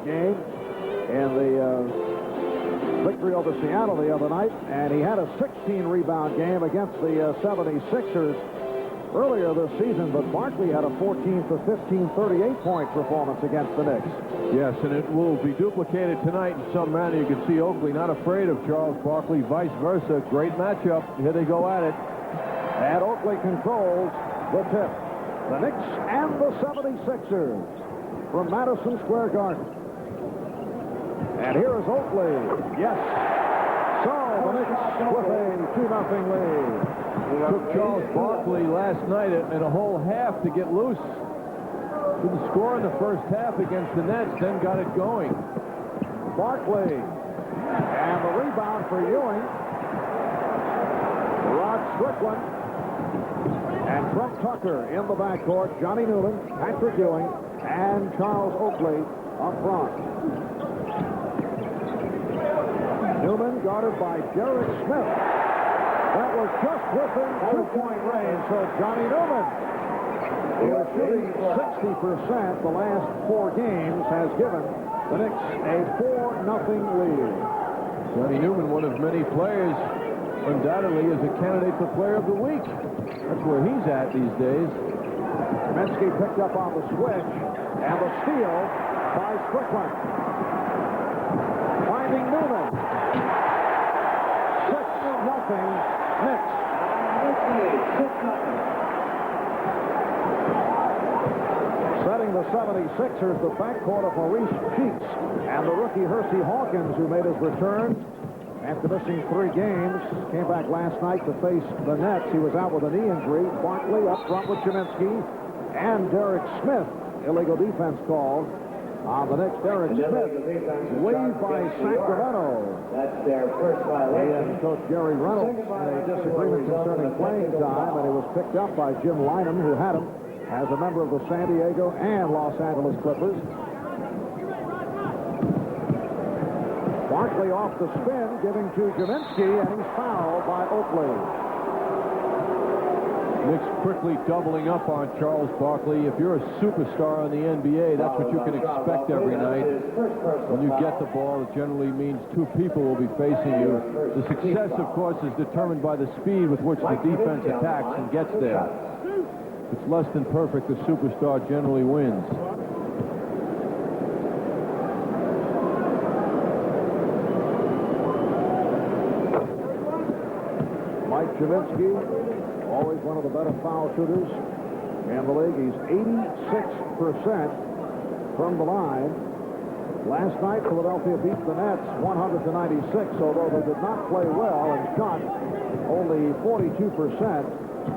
game in the victory over Seattle the other night, and he had a 16-rebound game against the 76ers earlier this season, but Barkley had a 14 for 15, 38-point performance against the Knicks. Yes, and it will be duplicated tonight in some manner. You can see Oakley not afraid of Charles Barkley, vice versa. Great matchup. Here they go at it. And Oakley controls the tip. The Knicks and the 76ers from Madison Square Garden. And here is Oakley. Yes. So the Knicks with a 2-0 lead. Took Charles Barkley last night and a whole half to get loose. Didn't score in the first half against the Nets, then got it going. Barkley. And the rebound for Ewing. Rod Strickland. And Trump Tucker in the backcourt. Johnny Newman, Patrick Ewing, and Charles Oakley up front. Newman guarded by Derek Smith. That was just within 2-point range, so Johnny Newman, who is shooting 60% the last 4 games, has given the Knicks a 4-0 lead. Johnny Newman, one of many players, undoubtedly is a candidate for Player of the Week. That's where he's at these days. Kaminsky picked up on the switch, and the steal by Strickland. Finding Newman. 6-0 Knicks. Setting the 76ers, the backcourt of Maurice Cheeks and the rookie Hersey Hawkins, who made his return after missing 3 games, came back last night to face the Nets. He was out with a knee injury. Barkley up front with Kaminsky and Derek Smith. Illegal defense called on the Knicks. Derek Smith waived by Sacramento. That's their first violation. And Coach Gary Reynolds had a disagreement concerning playing time, and he was picked up by Jim Lynam, who had him as a member of the San Diego and Los Angeles Clippers. Barkley off the spin, giving to Kaminsky, and he's fouled by Oakley. Knicks quickly doubling up on Charles Barkley. If you're a superstar in the NBA, that's what you can expect every night. When you get the ball, it generally means 2 people will be facing you. The success, of course, is determined by the speed with which the defense attacks and gets there. If it's less than perfect, the superstar generally wins. Mike Kaminsky, always one of the better foul shooters in the league. He's 86% from the line. Last night, Philadelphia beat the Nets 100-96, although they did not play well and shot only 42%.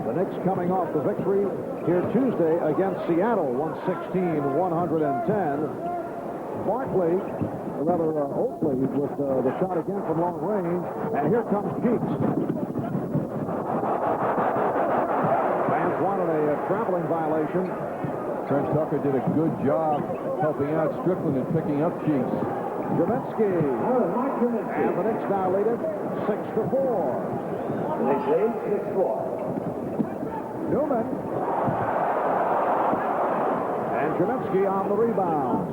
The Knicks coming off the victory here Tuesday against Seattle, 116-110. Barkley, or rather Oakley, with the shot again from long range, and here comes Cheeks. Fans wanted a traveling violation. Trent Tucker did a good job helping out Strickland and picking up Cheeks. Kaminsky. And the Knicks now lead it 6-4. The Knicks lead 6-4. Newman. And Kaminsky on the rebound.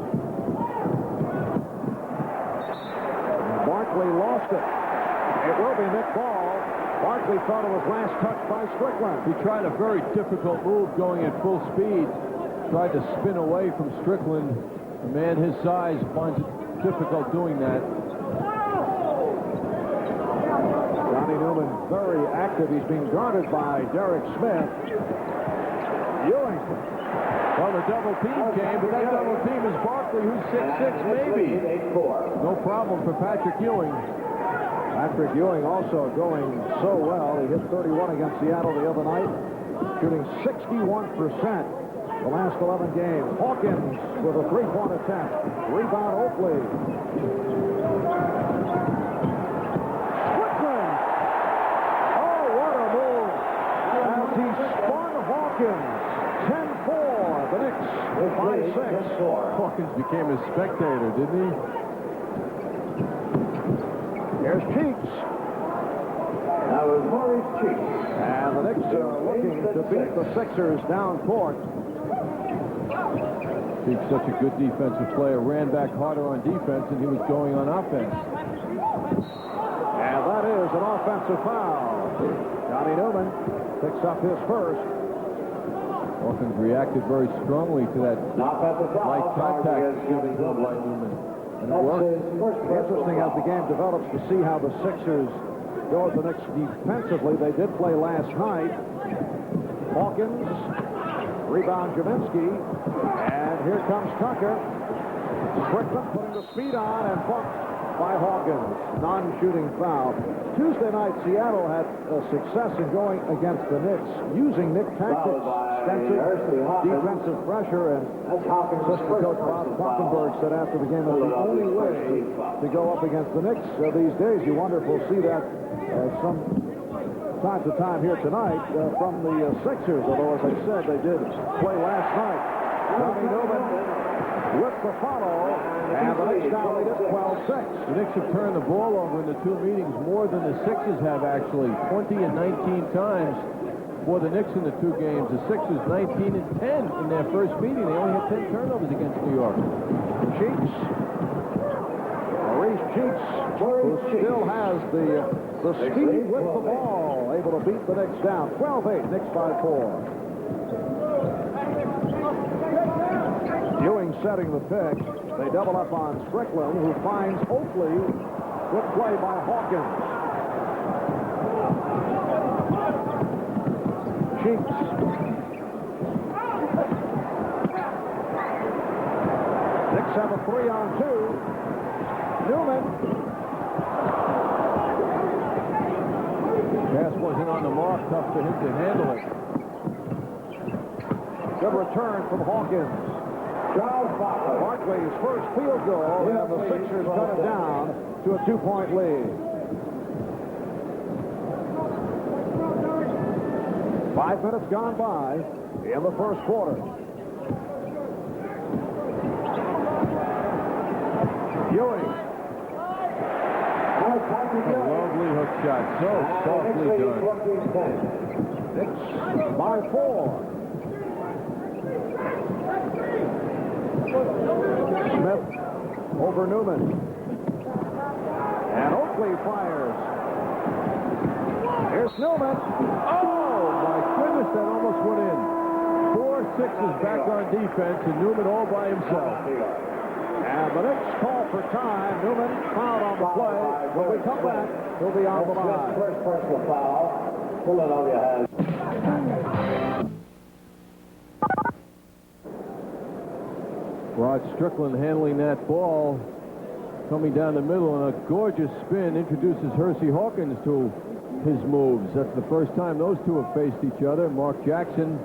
Barkley lost it. It will be Nick Ball. Barkley thought it was last touch by Strickland. He tried a very difficult move going at full speed. Tried to spin away from Strickland. A man his size finds it difficult doing that. Johnny Newman very active. He's being guarded by Derek Smith. Ewing. Well, the double team came, but that double team is Barkley, who's 6'6", maybe. No problem for Patrick Ewing. Patrick Ewing also going so well. He hit 31 against Seattle the other night, shooting 61% the last 11 games. Hawkins with a 3-point attempt. Rebound Oakley. Strickland. Oh, what a move. As he spun Hawkins. 10-4. The Knicks by 6. Hawkins became a spectator, didn't he? Here's Cheeks. That was Maurice Cheeks. And the Knicks are looking to beat the Sixers down court. He's such a good defensive player. Ran back harder on defense, and he was going on offense. And that is an offensive foul. Johnny Newman picks up his first. Hawkins reacted very strongly to that light contact given to him by Newman. And it worked. Interesting as the game develops to see how the Sixers go at the Knicks defensively. They did play last night. Hawkins, rebound Jaminski, and here comes Tucker. Strickland putting the speed on and bumped by Hawkins. Non-shooting foul. Tuesday night, Seattle had success in going against the Knicks, using Knick tactics, extensive defensive pressure, and assistant coach Bob Falkenberg said after the game that the only way to go up against the Knicks these days, you wonder if we'll see that some time to time here tonight from the Sixers, although as I said, they did play last night. Johnny Newman with the follow, and the Knicks now lead it 12-6. The Knicks have turned the ball over in the two meetings more than the Sixers have, actually. 20 and 19 times for the Knicks in the two games. The Sixers 19 and 10 in their first meeting. They only had 10 turnovers against New York. Cheeks. Maurice Cheeks, who still has the speed with the ball, able to beat the Knicks down. 12-8, Knicks by 4. Ewing setting the pick. They double up on Strickland, who finds Oakley. Good play by Hawkins. Cheeks. Knicks have a 3-on-2. Newman. Pass wasn't on the mark. Tough for him to handle it. Good return from Hawkins. Barkley's first field goal, and the Sixers cut it down to a 2-point lead. 5 minutes gone by in the first quarter. Ewing. A lovely hook shot. So softly done. Knicks by 4. Smith over Newman. And Oakley fires. Here's Newman. Oh, my goodness, that almost went in. 4 Sixers back on defense, and Newman all by himself. And the Knicks call for time. Newman fouled on the play. When we come back, he'll be on the line. First personal foul. Philadelphia has. Rod Strickland handling that ball, coming down the middle, and a gorgeous spin introduces Hersey Hawkins to his moves. That's the first time those two have faced each other. Mark Jackson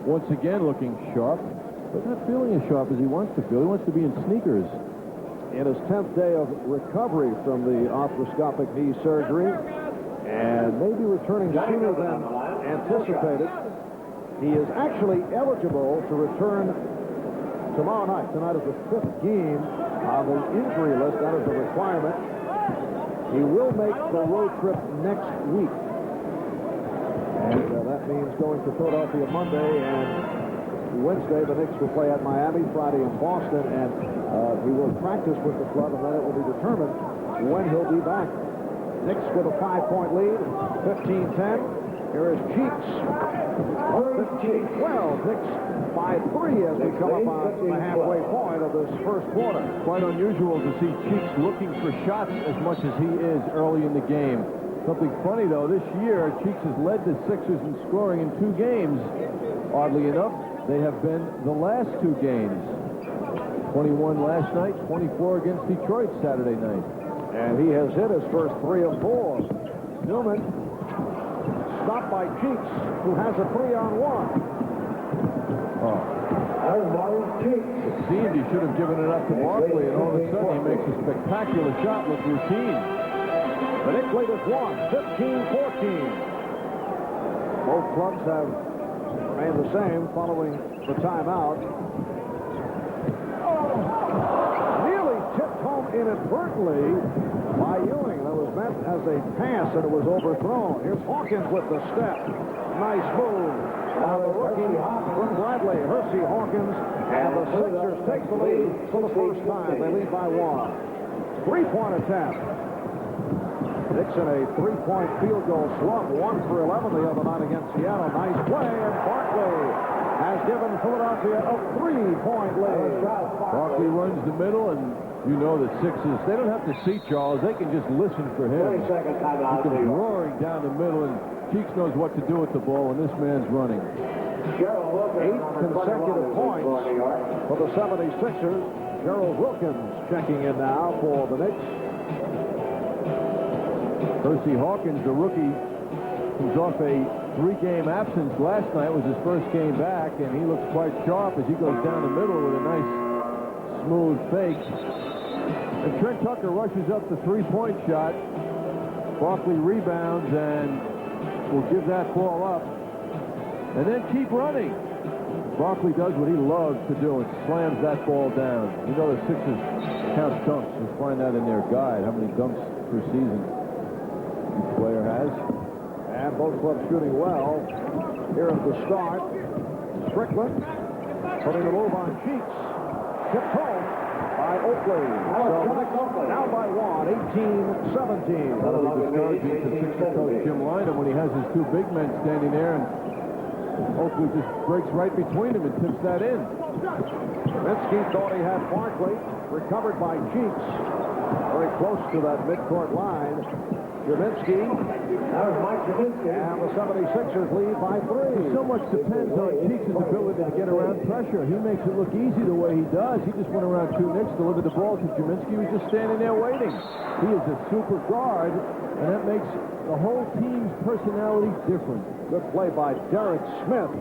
once again looking sharp, but not feeling as sharp as he wants to feel. He wants to be in sneakers. In his 10th day of recovery from the arthroscopic knee surgery, and maybe returning sooner than anticipated, he is actually eligible to return tomorrow night. Tonight is the 5th game on the injury list. That is a requirement. He will make the road trip next week. And that means going to Philadelphia Monday, and Wednesday the Knicks will play at Miami, Friday in Boston, and he will practice with the club, and then it will be determined when he'll be back. Knicks with a 5-point lead, 15-10. Here is Cheeks. 15-12. Knicks by 3 as we come up on the halfway point of this first quarter. Quite unusual to see Cheeks looking for shots as much as he is early in the game. Something funny, though, this year, Cheeks has led the Sixers in scoring in 2 games. Oddly enough, they have been the last 2 games. 21 last night, 24 against Detroit Saturday night. And he has hit his first 3 of 4. Newman stopped by Cheeks, who has a 3-on-1. Oh. It seemed he should have given it up to Barkley, and all of a sudden he makes a spectacular shot with routine. The Knicks lead is 15-14. Both clubs have remained the same following the timeout. Nearly tipped home inadvertently by Ewing. That was meant as a pass, and it was overthrown. Here's Hawkins with the step. Nice move. by the rookie from Bradley, Hersey Hawkins, and the Sixers take the lead for the first time. They lead by one. Three-point attempt. Dixon a three-point field goal slump, 1 for 11 the other night against Seattle. Nice play, and Barkley has given Philadelphia a 3-point lead. Barkley runs the middle, and you know the Sixers, they don't have to see Charles. They can just listen for him. He comes roaring down the middle, and Cheeks knows what to do with the ball when this man's running. 8 consecutive points for the 76ers. Gerald Wilkins checking in now for the Knicks. Hersey Hawkins, the rookie, comes off a 3-game absence last night. It was his first game back, and he looks quite sharp as he goes down the middle with a nice, smooth fake. And Trent Tucker rushes up the three-point shot. Barkley rebounds and will give that ball up. And then keep running. Barkley does what he loves to do and slams that ball down. You know the Sixers count dunks. You'll find that in their guide, how many dunks per season each player has. And both clubs shooting well here at the start. Strickland putting the move on Cheeks. Tipped home by Oakley. So the Knicks now by one, 18-17. That'll be discouraging to Sixer coach Jim Lynam when he has his two big men standing there, and Oakley just breaks right between them and tips that in. Kaminsky thought he had Barkley. Recovered by Cheeks. Very close to that midcourt line. Kaminsky. That was Mike Kaminsky. And the 76ers lead by 3. So much depends on Cheeks' ability to get around pressure. He makes it look easy the way he does. He just went around two Knicks, delivered the ball to Kaminsky. He was just standing there waiting. He is a super guard, and that makes the whole team's personality different. Good play by Derek Smith.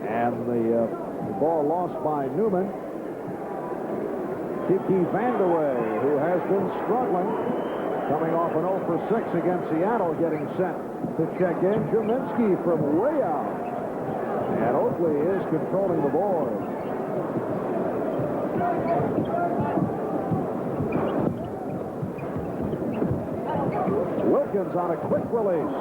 And the ball lost by Newman. Kiki Vandeweghe, who has been struggling, coming off an 0 for 6 against Seattle, getting sent to check in. Kaminsky from way out. And Oakley is controlling the boards. Wilkins on a quick release.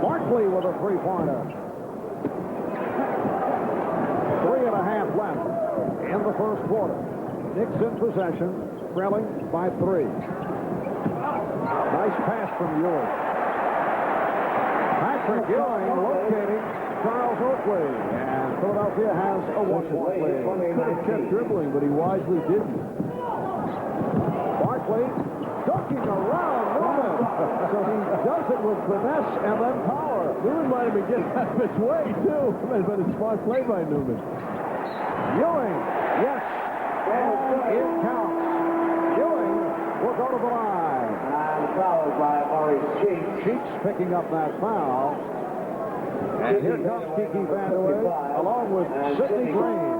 Barkley with a three-pointer. 3.5 left in the first quarter. Knicks in possession, trailing by 3. Nice pass from Ewing. Patrick Ewing locating Charles Oakley, and Philadelphia has a 1-point lead. Could have kept dribbling, but he wisely didn't. Barkley ducking around Newman, so he does it with finesse and then power. Newman might have been getting out of his way, too. That might have been a smart play by Newman. Ewing, yes, and it counts. Ewing will go to the line. And fouled by Maurice Cheeks. Cheeks picking up that foul. And here comes Kiki Vandeweghe along with Sidney Green.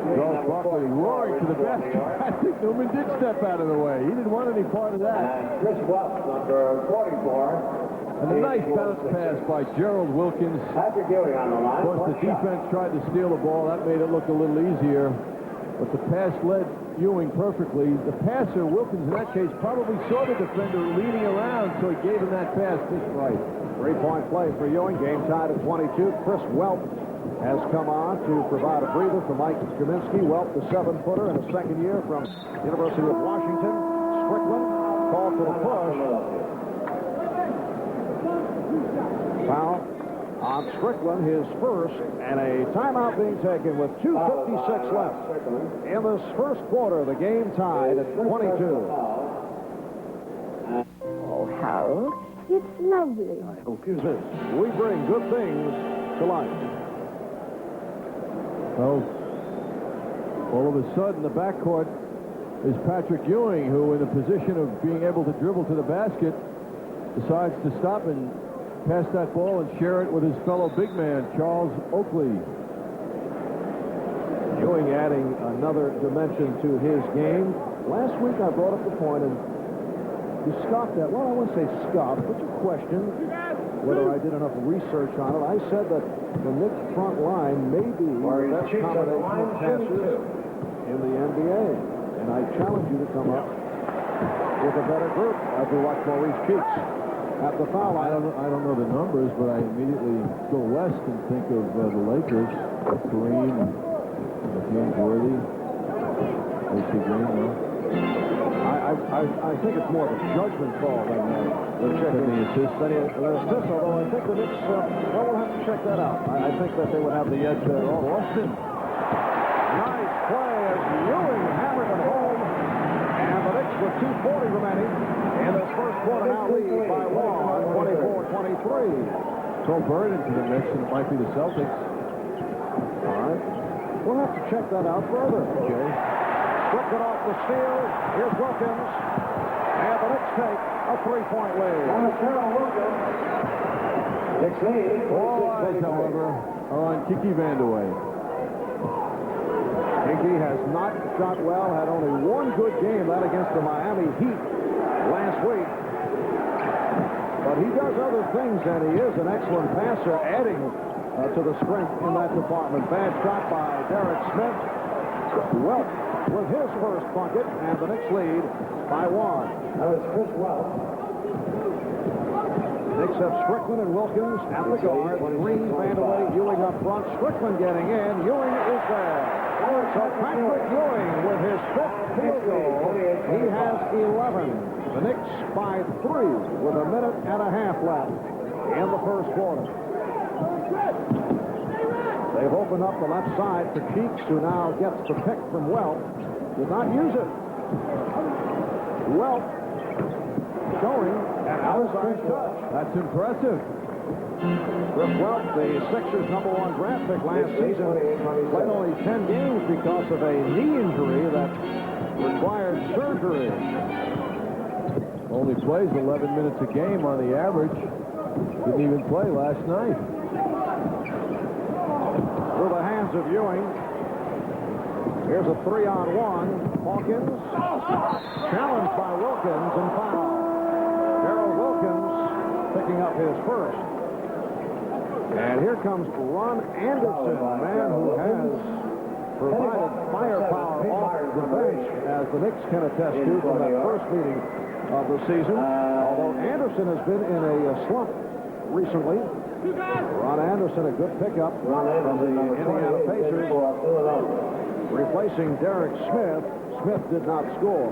Charles Barkley roaring to the basket. I think Newman did step out of the way. He didn't want any part of that. And Chris West, number 44. And a nice bounce pass by Gerald Wilkins. Patrick Ewing on the line. Of course, the defense tried to steal the ball. That made it look a little easier. But the pass led Ewing perfectly. The passer, Wilkins, in that case, probably saw the defender leaning around, so he gave him that pass just right. 3-point play for Ewing. Game tied at 22. Chris Welp has come on to provide a breather for Mike Kaminsky. Welp, the 7-footer in his second year from University of Washington. Strickland called for the push. Foul on Strickland, his first, and a timeout being taken with 2:56 left in this first quarter. The game tied at 22. Oh, Harold, it's lovely. We bring good things to life. Well, all of a sudden, the backcourt is Patrick Ewing, who, in a position of being able to dribble to the basket, decides to stop and pass that ball and share it with his fellow big man, Charles Oakley. Ewing adding another dimension to his game. Last week I brought up the point, and you scoffed at, well, I wouldn't say scoffed, but you questioned whether I did enough research on it. I said that the Knicks front line may be the best combination of passers in the NBA. And I challenge you to come up with a better group as we watch Maurice Cheeks at the foul line. I don't know the numbers, but I immediately go west and think of the Lakers, Kareem, James Worthy, AC Green. I think it's more of a judgment call than checking the assist. Although I think the Knicks, we'll have to check that out. I think that they would have the edge there. Austin. Nice play as Ewing hammered it home. And the Knicks with 2:40 remaining in this first quarter now lead by one, 24-23. Throw Bird into the mix, and it might be the Celtics. All right. We'll have to check that out further. Okay. Stricken off the steal. Here's Wilkins. And the Knicks take a 3-point lead. Knicks lead. All eyes, however, are on Kiki Vandeweghe. Kiki has not shot well, had only one good game, that against the Miami Heat last week. But he does other things, and he is an excellent passer, adding to the strength in that department. Bad shot by Derek Smith. Welch with his first bucket, and the Knicks lead by one. That was Chris Welch. Knicks have Strickland and Wilkins at the guard. Green, Vandeweghe, Ewing up front. Strickland getting in. Ewing is there. So Patrick Ewing with his fifth field goal. He has 11. The Knicks by 3 with a minute and a half left in the first quarter. They've opened up the left side for Cheeks, who now gets the pick from Welch. Did not use it. Welch showing an outside touch. That's impressive. Chris Welch, the Sixers' #1 draft pick last season, played only 10 games because of a knee injury that required surgery. Only plays 11 minutes a game on the average. Didn't even play last night. Through the hands of Ewing. Here's a 3-on-1. Hawkins challenged by Wilkins and foul. Darrell Wilkins picking up his first. And here comes Ron Anderson, a man who has provided firepower off the bench, as the Knicks can attest to from that first meeting of the season. Although Anderson has been in a slump recently. Ron Anderson, a good pickup from the Indiana Pacers, replacing Derek Smith. Smith did not score.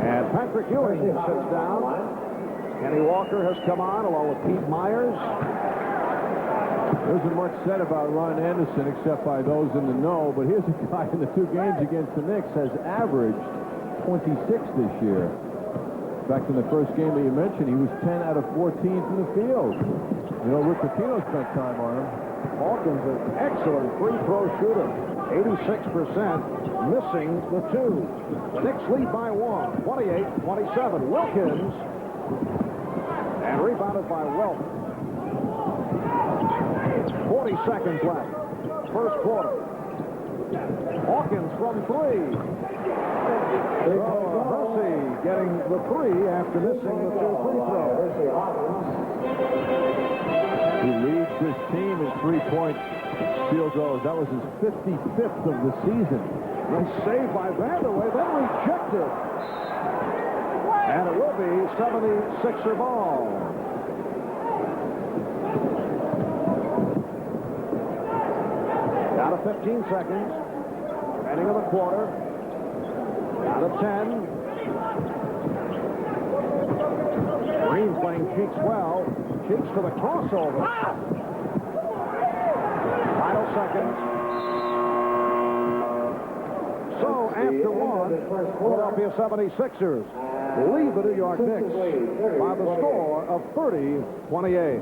And Patrick Ewing sits down. Kenny Walker has come on along with Pete Myers. There isn't much said about Ron Anderson except by those in the know, but here's a guy in the 2 games against the Knicks has averaged 26 this year. In fact, in the first game that you mentioned, he was 10 out of 14 from the field. You know, Rick Pitino spent time on him. Hawkins, an excellent free throw shooter. 86%, missing the 2. The Knicks lead by 1, 28-27. Wilkins, and rebounded by Welch. 40 seconds left. First quarter. Hawkins from 3. Hersey getting the 3 after missing the 2 free throws. He leads this team in 3-point field goals. That was his 55th of the season. Nice save by Vandeweghe, then rejected. And it will be 76er ball. Out of 15 seconds. Ending of the quarter. Out of 10. Green playing Cheeks well. Cheeks to the crossover. Final seconds. So after one, Philadelphia 76ers lead the New York Knicks by the score of 30-28.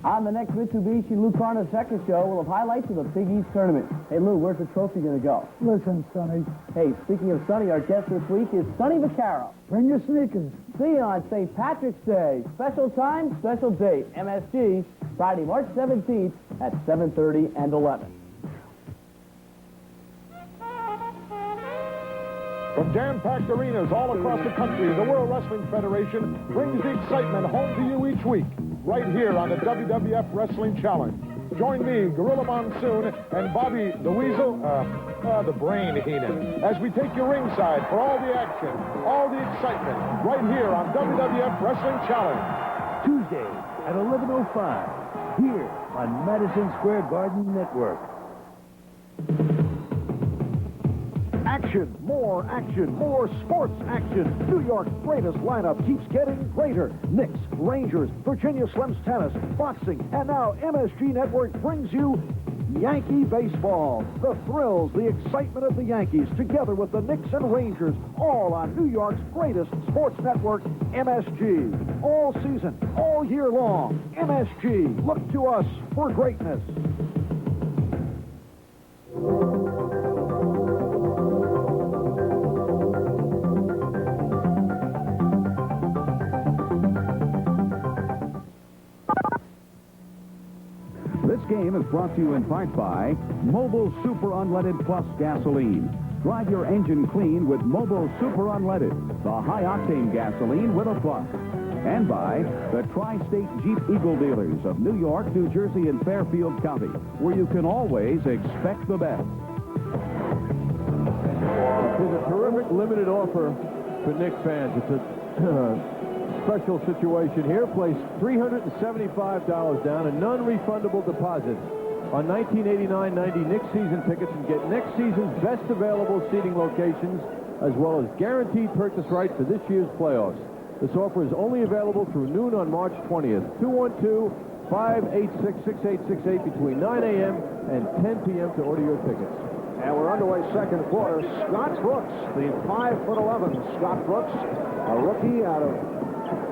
On the next Mitsubishi Lou Carna Sector Show, we'll have highlights of the Big East tournament. Hey, Lou, where's the trophy going to go? Listen, Sonny, Hey, speaking of Sonny, our guest this week is Sonny Vaccaro. bring your sneakers. See you on St. Patrick's Day. Special time, special date. MSG, Friday, March 17th at 7:30 and 11. From jam-packed arenas all across the country, the World Wrestling Federation brings the excitement home to you each week, right here on the WWF Wrestling Challenge. Join me, Gorilla Monsoon, and Bobby the Weasel, the Brain Heenan, as we take you ringside for all the action, all the excitement, right here on WWF Wrestling Challenge. Tuesday at 11:05, here on Madison Square Garden Network. Action, more sports action. New York's greatest lineup keeps getting greater. Knicks, Rangers, Virginia Slims tennis, boxing, and now MSG Network brings you Yankee baseball. The thrills, the excitement of the Yankees, together with the Knicks and Rangers, all on New York's greatest sports network, MSG. All season, all year long, MSG. Look to us for greatness. This game is brought to you in part by Mobil Super Unleaded Plus Gasoline. Drive your engine clean with Mobil Super Unleaded, the high-octane gasoline with a plus. And by the Tri-State Jeep Eagle dealers of New York, New Jersey, and Fairfield County, where you can always expect the best. It's a terrific limited offer for Knicks fans. It's a special situation here. Place $375 down, a non-refundable deposit on 1989-90 Knicks season tickets, and get next season's best available seating locations, as well as guaranteed purchase right for this year's playoffs. This offer is only available through noon on March 20th. 212-586-6868 between 9 a.m. and 10 p.m. to order your tickets. And we're underway second quarter. Scott Brooks, the 5'11" Scott Brooks, a rookie out of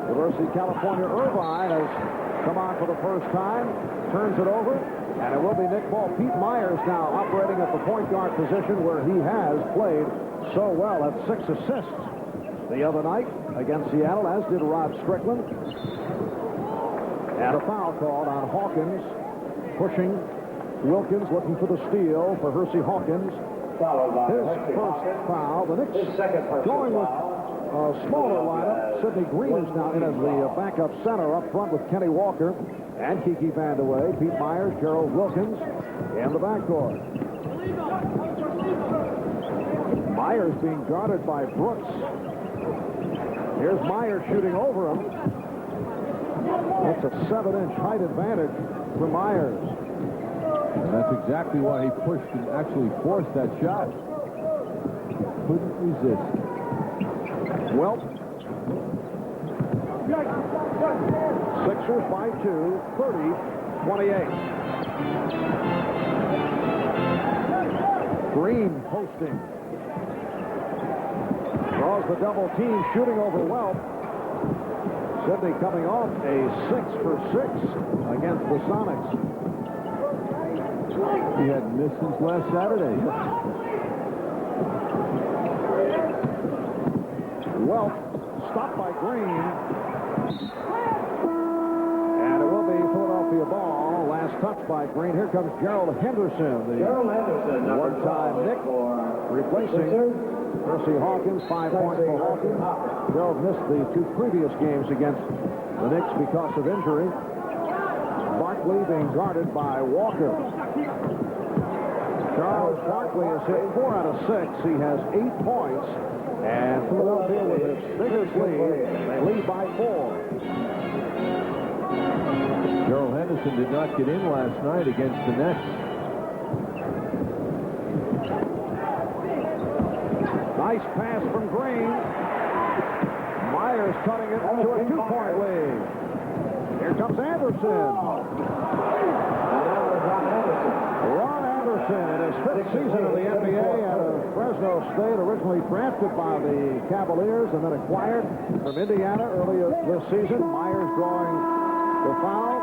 University of California, Irvine, has come on for the first time, turns it over, and it will be Nick Ball. Pete Myers now operating at the point guard position, where he has played so well at 6 assists the other night against Seattle, as did Rod Strickland. And a foul called on Hawkins, pushing Wilkins, looking for the steal for Hersey Hawkins. His first foul. The Knicks going with a smaller lineup. Sidney Green is now in as the backup center up front with Kenny Walker and Kiki Vandeweghe. Pete Myers, Gerald Wilkins in the backcourt. Myers being guarded by Brooks. Here's Myers shooting over him. That's a 7-inch height advantage for Myers. And that's exactly why he pushed and actually forced that shot. Couldn't resist. Well, Sixers by 2, 30-28. Green posting. Draws the double team, shooting over Welp. Sidney coming off a 6 for 6 against the Sonics. He hadn't missed since last Saturday. Welp stopped by Green. And it will be Philadelphia ball. Last touch by Green. Here comes Gerald Henderson, the one-time Knick, replacing Hersey Hawkins. 5 points for Hawkins. Gerald missed the 2 previous games against the Knicks because of injury. Barkley being guarded by Walker. Charles Barkley has hit 4 out of 6. He has 8 points. And Philadelphia with its biggest lead. They lead by 4. Gerald Henderson did not get in last night against the Nets. Nice pass from Green. Myers cutting it to a 2-point lead. Here comes Anderson. Ron Anderson in his 5th season in the NBA out of Fresno State, originally drafted by the Cavaliers and then acquired from Indiana earlier this season. Myers drawing the foul.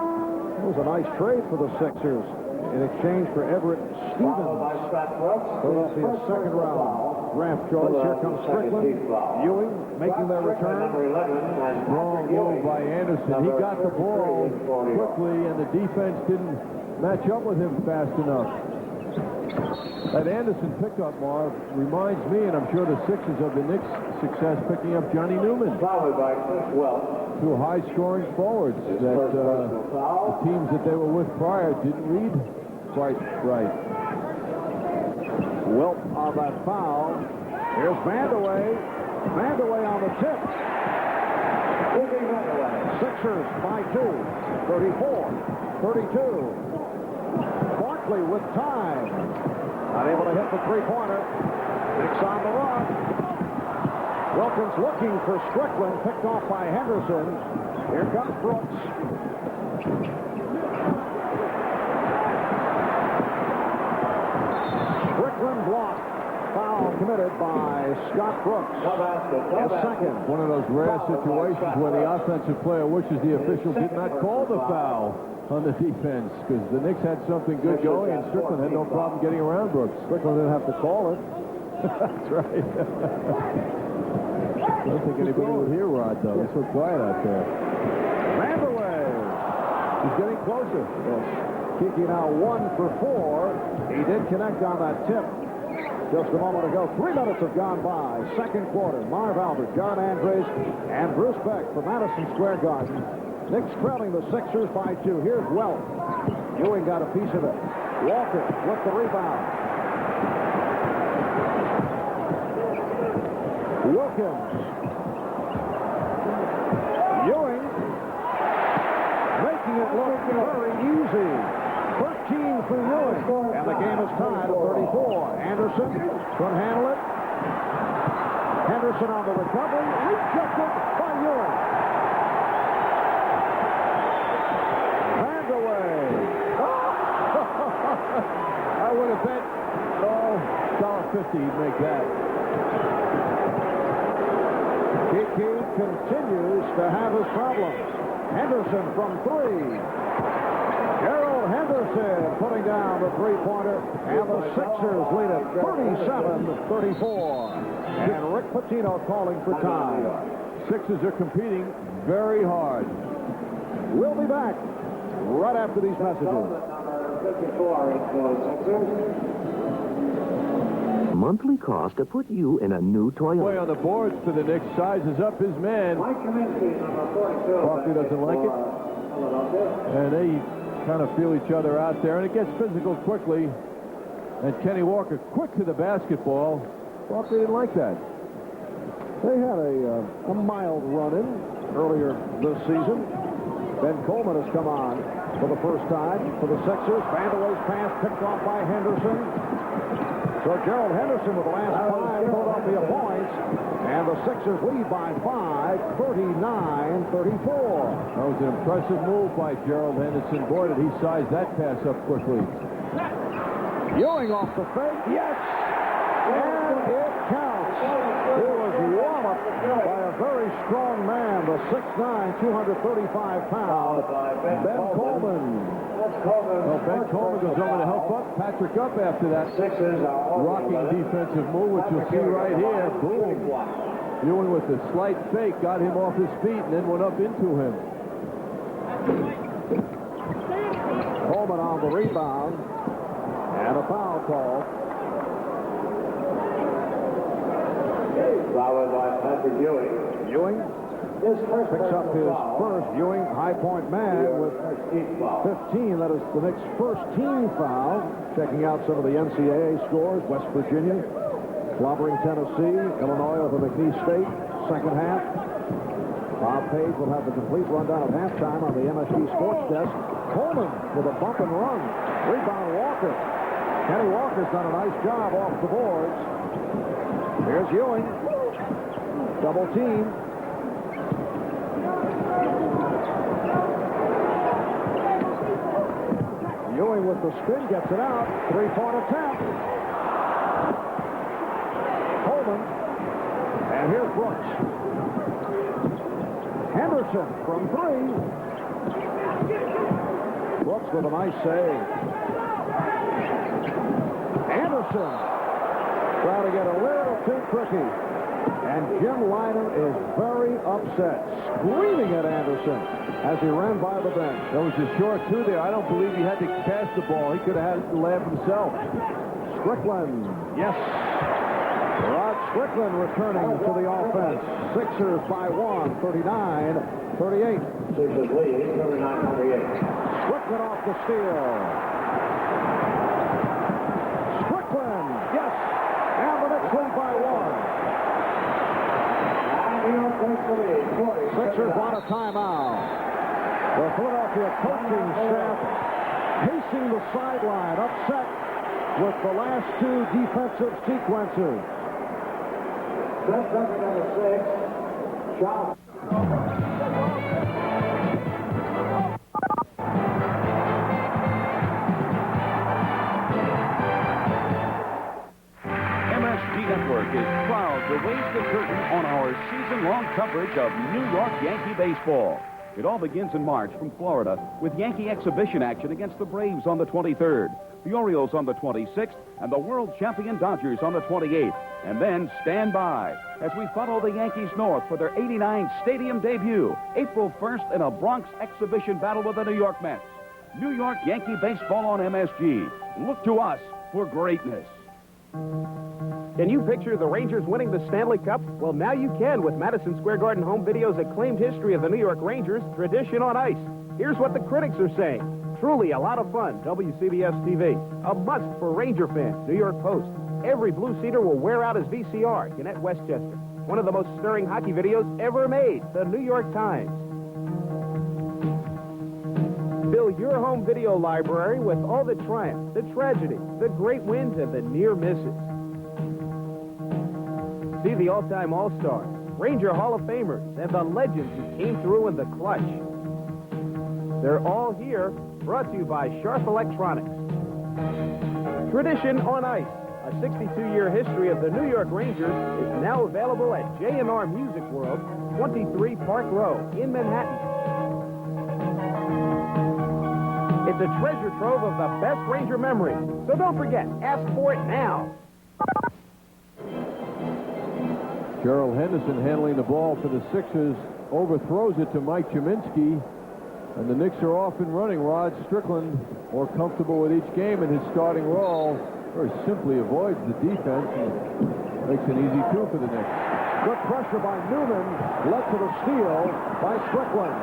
It was a nice trade for the Sixers in exchange for Everett Stevens, Philadelphia's second-round draft choice. Here comes Strickland, Ewing making their return. Strong move by Anderson. He got the ball quickly, and the defense didn't match up with him fast enough. That Anderson pickup, Marv, reminds me, and I'm sure the Sixers, of the Knicks' success picking up Johnny Newman. Fouled by Chris Welch. Two high-scoring forwards that the teams that they were with prior didn't read quite right. Wilt on that foul. Here's Vandeweghe. Vandeweghe on the tip. Sixers by 2. 34-32. Barkley with time. Not able to hit the three-pointer. Knicks on the run. Wilkins looking for Strickland. Picked off by Henderson. Here comes Brooks. Strickland blocked. Foul committed by Scott Brooks. His second. One of those rare situations where the offensive player wishes the official did not call the foul on the defense, because the Knicks had something good going, and Strickland had no problem getting around Brooks. Strickland didn't have to call it. That's right. I don't think anybody would hear Rod, though. It's so quiet out there. Vandeweghe. He's getting closer. Yes. Kiki now 1 for 4. He did connect on that tip just a moment ago. 3 minutes have gone by. Second quarter. Marv Albert, John Andres, and Bruce Beck from Madison Square Garden. Knicks trailing the Sixers by 2. Here's Welch. Ewing got a piece of it. Walker with the rebound. Wilkins. Ewing making it look very easy. 13 for Ewing. And the game is tied at 34. Anderson couldn't handle it. Henderson on the recovery. Rejected by Ewing. I would have bet, $1.50 he'd make that. Kiki continues to have his problems. Henderson from 3. Gerald Henderson putting down the three-pointer, and the Sixers lead it 37-34. And Rick Pitino calling for time. Sixers are competing very hard. We'll be back right after these messages. Monthly cost to put you in a new Boy Toyota. on the boards for the Knicks, sizes up his man. Barkley doesn't like it. And they kind of feel each other out there, and it gets physical quickly. And Kenny Walker quick to the basketball. Barkley didn't like that. They had a mild run-in earlier this season. Ben Coleman has come on for the first time for the Sixers. Vandeweghe's pass picked off by Henderson. So Gerald Henderson with the last 5 Philadelphia points. And the Sixers lead by 5, 39-34. That was an impressive move by Gerald Henderson. Boy, did he size that pass up quickly. Ewing off the fake. Yes! And it counts. He was walloped by a very strong man, the 6'9", 235-pound Ben Coleman. Well, Ben Coleman goes over to help up Patrick up after that rocking defensive move, which you'll see right here. Boom. Ewing with the slight fake got him off his feet and then went up into him. Coleman on the rebound. And a foul call. Fouled by Patrick Ewing. Ewing picks up his first. Ewing, high point man with 15. That is the Knicks' first team foul. Checking out some of the NCAA scores. West Virginia, clobbering Tennessee, Illinois over McNeese State. Second half. Bob Page will have the complete rundown at halftime on the MSG Sports Desk. Coleman with a bump and run. Rebound Walker. Kenny Walker's done a nice job off the boards. Here's Ewing. Double team. Ewing with the spin gets it out. Three-point attempt. Coleman. And here's Brooks. Henderson from 3. Brooks with a nice save. Anderson trying to get a little too tricky. And Jim Lydon is very upset, screaming at Anderson as he ran by the bench. That was a short two there. I don't believe he had to pass the ball. He could have had it to lab himself. Strickland. Yes. Rod Strickland returning to the offense. Sixers by 1, 39-38. Sixers lead, 39-38. Strickland off the steal. Strickland, yes. And the Knicks lead by 1. Sixers want a timeout. The Philadelphia coaching staff pacing the sideline, upset with the last two defensive sequences. That's number 6. Shot. MSG Network is proud to raise the curtain on our season-long coverage of New York Yankee baseball. It all begins in March from Florida with Yankee exhibition action against the Braves on the 23rd, the Orioles on the 26th, and the world champion Dodgers on the 28th. And then stand by as we follow the Yankees north for their '89 stadium debut, April 1st in a Bronx exhibition battle with the New York Mets. New York Yankee baseball on MSG. Look to us for greatness. Can you picture the Rangers winning the Stanley Cup? Well, now you can with Madison Square Garden Home Video's acclaimed history of the New York Rangers, Tradition on Ice. Here's what the critics are saying. Truly a lot of fun, WCBS TV. A must for Ranger fans, New York Post. Every Blue Seater will wear out his VCR, Gannett Westchester. One of the most stirring hockey videos ever made, the New York Times. Fill your home video library with all the triumphs, the tragedies, the great wins, and the near misses. See the all-time All-Stars, Ranger Hall of Famers, and the legends who came through in the clutch. They're all here, brought to you by Sharp Electronics. Tradition on Ice, a 62-year history of the New York Rangers, is now available at J&R Music World, 23 Park Row in Manhattan. It's a treasure trove of the best Ranger memories, so don't forget, ask for it now. Gerald Henderson handling the ball for the Sixers, overthrows it to Mike Cheminsky, and the Knicks are off and running. Rod Strickland, more comfortable with each game in his starting role, very simply avoids the defense and makes an easy two for the Knicks. Good pressure by Newman, led to the steal by Strickland.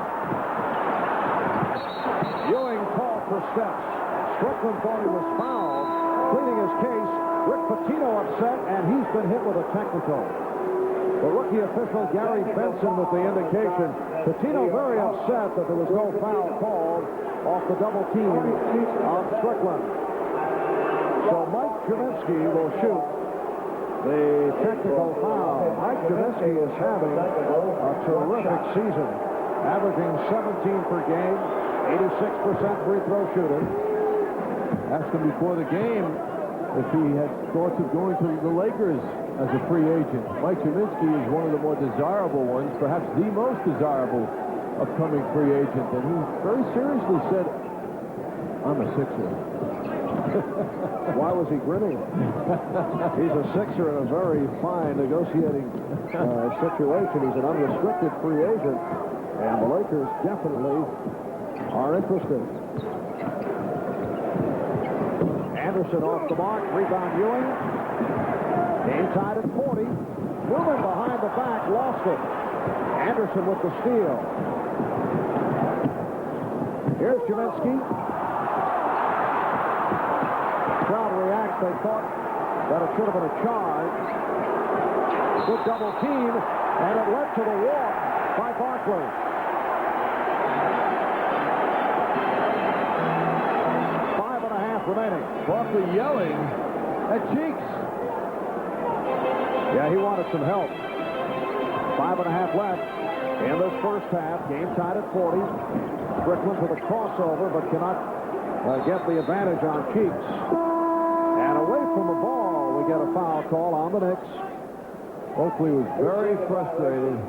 Ewing called for steps. Strickland thought he was fouled, pleading his case. Rick Pitino upset, and he's been hit with a technical. The rookie official, Gary Benson, with the indication. Pitino very upset that there was no foul called off the double team of Strickland. So Mike Cheminsky will shoot the technical foul. Mike Cheminsky is having a terrific season, averaging 17 per game, 86% free throw shooting. Asked him before the game if he had thoughts of going to the Lakers as a free agent. Mike Cheminsky is one of the more desirable ones, perhaps the most desirable upcoming free agent. And he very seriously said, I'm a Sixer. Why was he grinning? He's a Sixer in a very fine negotiating situation. He's an unrestricted free agent, and the Lakers definitely are interested. Anderson off the mark, rebound Ewing. Game tied at 40. Newman behind the back, lost it. Anderson with the steal. Here's Cheminsky. Crowd reacts. They thought that it should have been a charge. Good double team, and it led to the walk by Barkley. Remaining. Barkley yelling at Cheeks. Yeah, he wanted some help. 5.5 left in this first half. Game tied at 40. Strickland with a crossover, but cannot get the advantage on Cheeks. And away from the ball, we get a foul call on the Knicks. Oakley was very frustrated,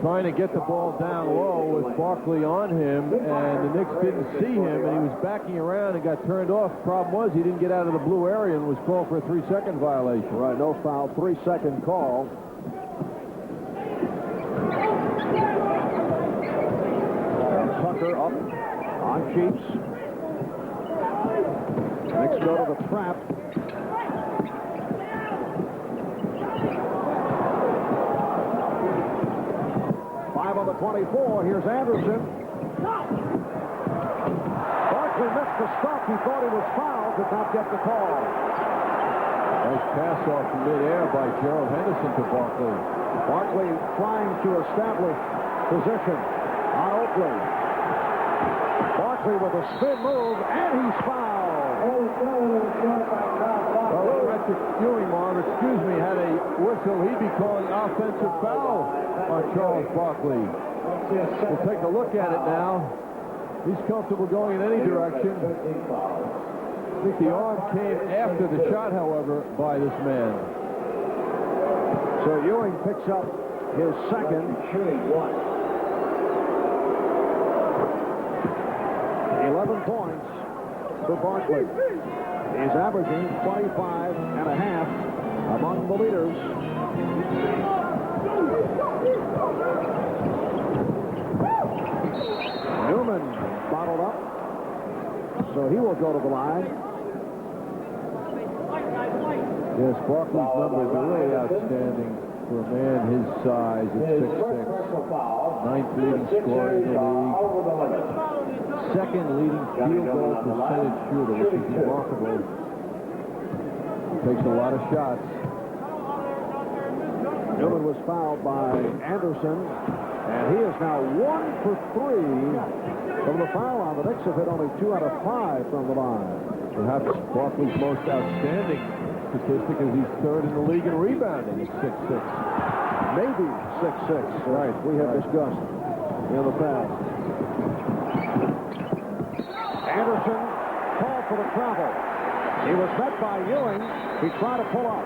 trying to get the ball down low with Barkley on him, and the Knicks didn't see him, and he was backing around and got turned off. Problem was he didn't get out of the blue area and was called for a 3-second violation. Right, no foul, 3-second call. And Tucker up on Cheeks. Knicks go to the trap. 24. Here's Anderson. Barkley missed the stop. He thought he was fouled, did not get the call. Nice pass off in midair by Gerald Henderson to Barkley. Barkley trying to establish position on Oakley. Barkley with a spin move, and he's fouled. Well, Patrick Ewing, excuse me, had a whistle. He'd be calling offensive foul on Charles Barkley. We'll take a look at it now. He's comfortable going in any direction. I think the arm came after the shot, however, by this man. So Ewing picks up his second. 11 points for Barkley. He's averaging 25 and a half among the leaders. Newman bottled up, so he will go to the line. Yes, Barkley's numbers are really outstanding for a man his size at 6'6". Ninth leading scorer in the league. Second leading field goal percentage shooter, which is remarkable. Takes a lot of shots. Newman was fouled by Anderson, and he is now 1 for 3 from the foul line. The Knicks have hit only 2 out of 5 from the line. Perhaps Barkley's most outstanding statistic is he's third in the league in rebounding at 6'6". Maybe 6'6". Right, we have discussed in the past. Anderson called for the travel. He was met by Ewing. He tried to pull up.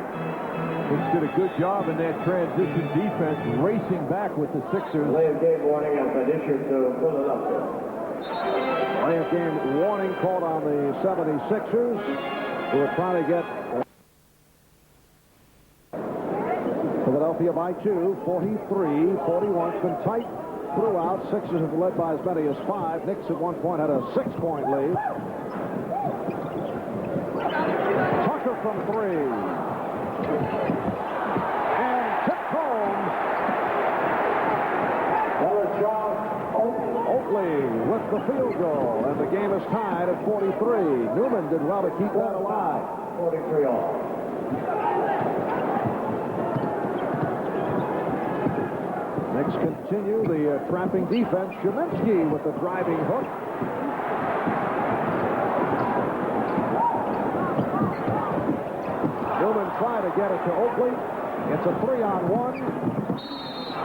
Knicks did a good job in that transition defense, racing back with the Sixers. Delay of game warning has been issued to Philadelphia. Delay of game warning called on the 76ers, who are trying to get Philadelphia by 2, 43-41. It's been tight throughout. Sixers have led by as many as 5. Knicks at one point had a 6-point lead. Tucker from 3. And tipped home. Oakley with the field goal, and the game is tied at 43. Newman did well to keep that alive. 43 all. Knicks continue the trapping defense. Sheminsky with the driving hook. Newman tried to get it to Oakley. It's a 3-on-1.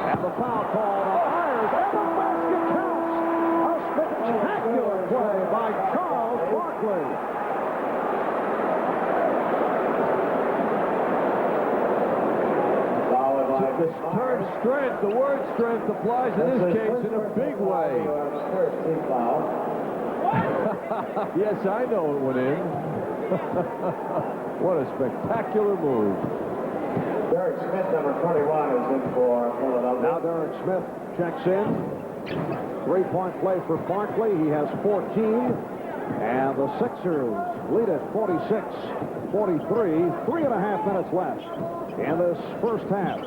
And the foul call on Myers. And the basket counts. A spectacular play by Charles Barkley. The term strength, the word strength applies in this case in a big way. Yes, I know it went in. What a spectacular move. Derek Smith, number 21, is in for Philadelphia. Now Derek Smith checks in. 3-point play for Barkley. He has 14. And the Sixers lead at 46-43. 3.5 minutes left in this first half.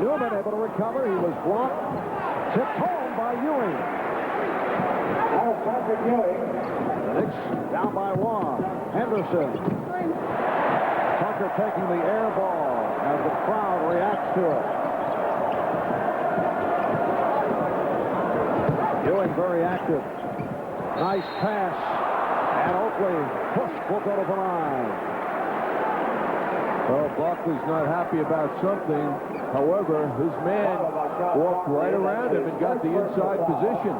Newman able to recover. He was blocked. Tipped home by Ewing. Now Patrick Ewing. The Knicks down by 1. Henderson. Tucker taking the air ball as the crowd reacts to it. Ewing very active. Nice pass. And Oakley pushed will go to the line. Well, Barkley's not happy about something. However, his man walked right around him and got the inside position.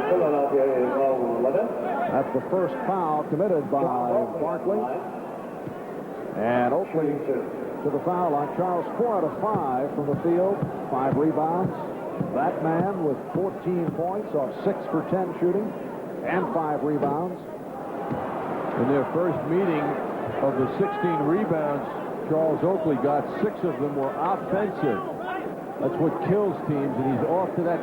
Philadelphia is over with it. That's the first foul committed by Barkley. And Oakley to the foul line. Charles 4 out of 5 from the field. 5 rebounds. That man with 14 points off 6 for 10 shooting and 5 rebounds. In their first meeting of the 16 rebounds Charles Oakley got, 6 of them were offensive. That's what kills teams, and he's off to that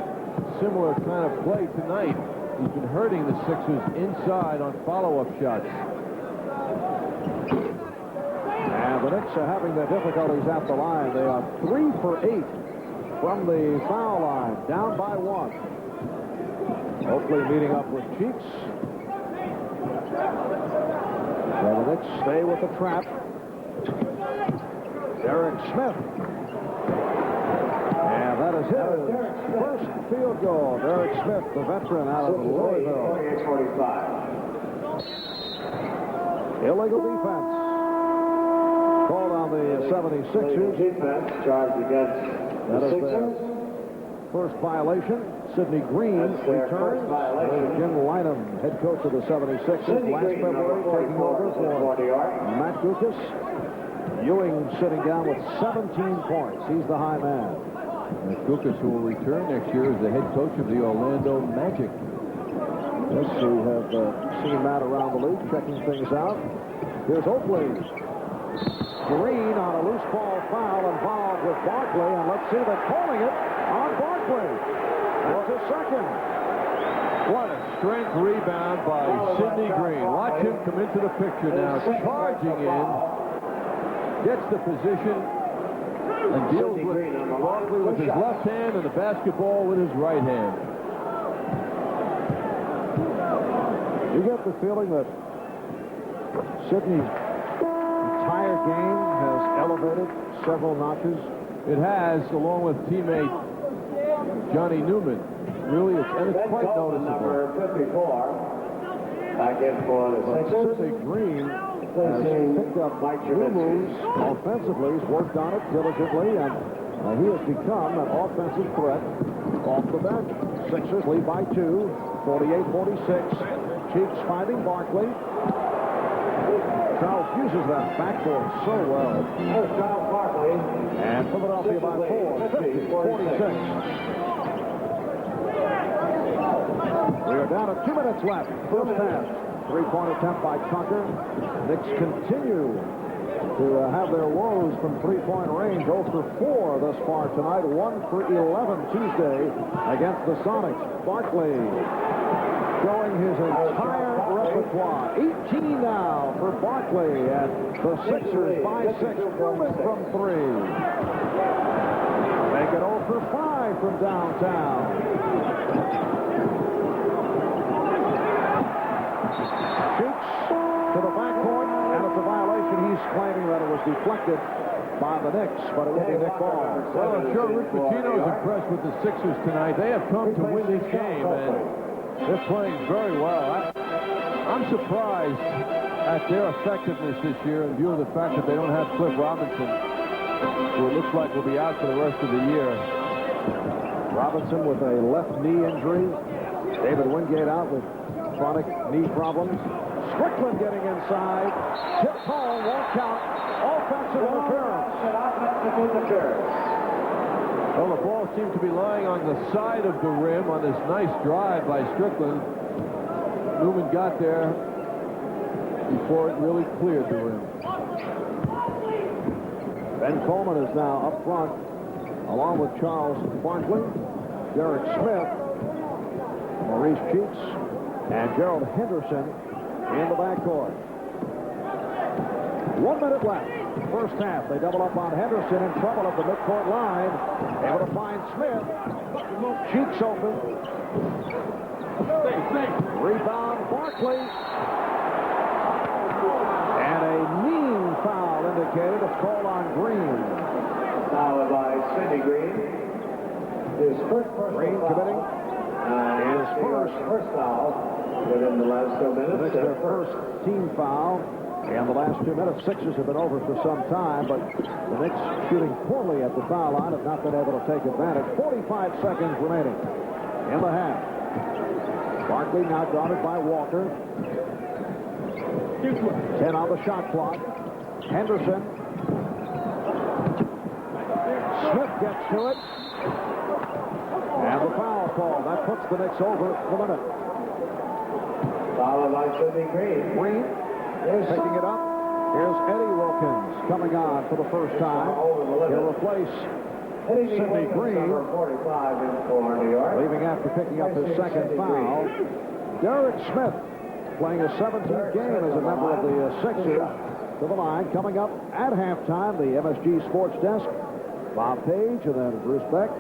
similar kind of play tonight. He's been hurting the Sixers inside on follow-up shots. And And the Knicks are having their difficulties at the line. They are 3 for 8 from the foul line, down by 1. Oakley meeting up with Cheeks. So the Knicks stay with the trap. Derek Smith. And that is his first field goal. Derek Smith, the veteran out of Louisville. 48-45. Illegal defense called on the 76ers. Defense charged against That the is their Sixers. first violation. Sidney Green That's their returns. first violation. Jim Lynam, head coach of the 76ers, Sidney last Green, February, number taking over 44, for 40 yard. Matt Gukas. Ewing sitting down with 17 points. He's the high man. Kukas, who will return next year as the head coach of the Orlando Magic. Yes, we have seen Matt around the league checking things out. Here's Oakley. Green on a loose ball foul involved with Barkley, and let's see, they're calling it on Barkley. That's his second. What a strength rebound by Sidney Green. Watch him come into the picture now, charging in, gets the position, and deals with Barkley with his left hand and the basketball with his right hand. You get the feeling that Sidney's entire game has elevated several notches. It has, along with teammate Johnny Newman. Really, it's quite noticeable. Number 54. Back in for the Sixers. Sidney Green has picked up new moves offensively. He's worked on it diligently, and he has become an offensive threat off the bench. Sixers lead by 2, 48-46. Cheeks finding Barkley. Charles uses that backboard so well. There's Charles Barkley. And Philadelphia by 4, 50-46. We are down to 2 minutes left. First half. Three-point attempt by Tucker. Knicks continue to have their woes from three-point range. 0 for 4 thus far tonight. 1 for 11 Tuesday against the Sonics. Barkley showing his entire repertoire. 18 now for Barkley, and the Sixers by 6. Newman from 3. Make it 0 for 5 from downtown. Shoots to the backcourt, and it's a violation. He's claiming that it was deflected by the Knicks, but it will be Nick Ball. Well, I'm sure Rick Pitino's impressed with the Sixers tonight. They have come to win this game, and they're playing very well. I'm surprised at their effectiveness this year in view of the fact that they don't have Cliff Robinson, who it looks like will be out for the rest of the year. Robinson with a left knee injury. David Wingate out with chronic knee problems. Strickland getting inside. Tipped home, won't count. Offensive interference. Well, the ball seemed to be lying on the side of the rim on this nice drive by Strickland. Newman got there before it really cleared the rim. Ben Coleman is now up front, along with Charles Barkley, Derek Smith, Maurice Cheeks, and Gerald Henderson in the backcourt. 1 minute left. First half, they double up on Henderson, in trouble at the midcourt line. Able to find Smith. Cheeks open. Rebound, Barkley. And a mean foul indicated. It's called on Green. Foul by Sidney Green. His first Green committing his first foul within the last 2 minutes. That's their first team foul. And the last 2 minutes, Sixers have been over for some time, but the Knicks shooting poorly at the foul line have not been able to take advantage. 45 seconds remaining in the half. Barkley now guarded by Walker. 10 on the shot clock. Henderson. Smith gets to it. And the foul call. That puts the Knicks over the limit. Foul by Sidney Green. Green picking it up. Here's Eddie Wilkins coming on for the first time. He'll replace Sidney Green, number 45 in for New York. leaving after picking up his second foul. Derek Smith playing his 17th game as a member of the Sixers. to the line. Coming up at halftime, the MSG Sports Desk, Bob Page and then Bruce Beck,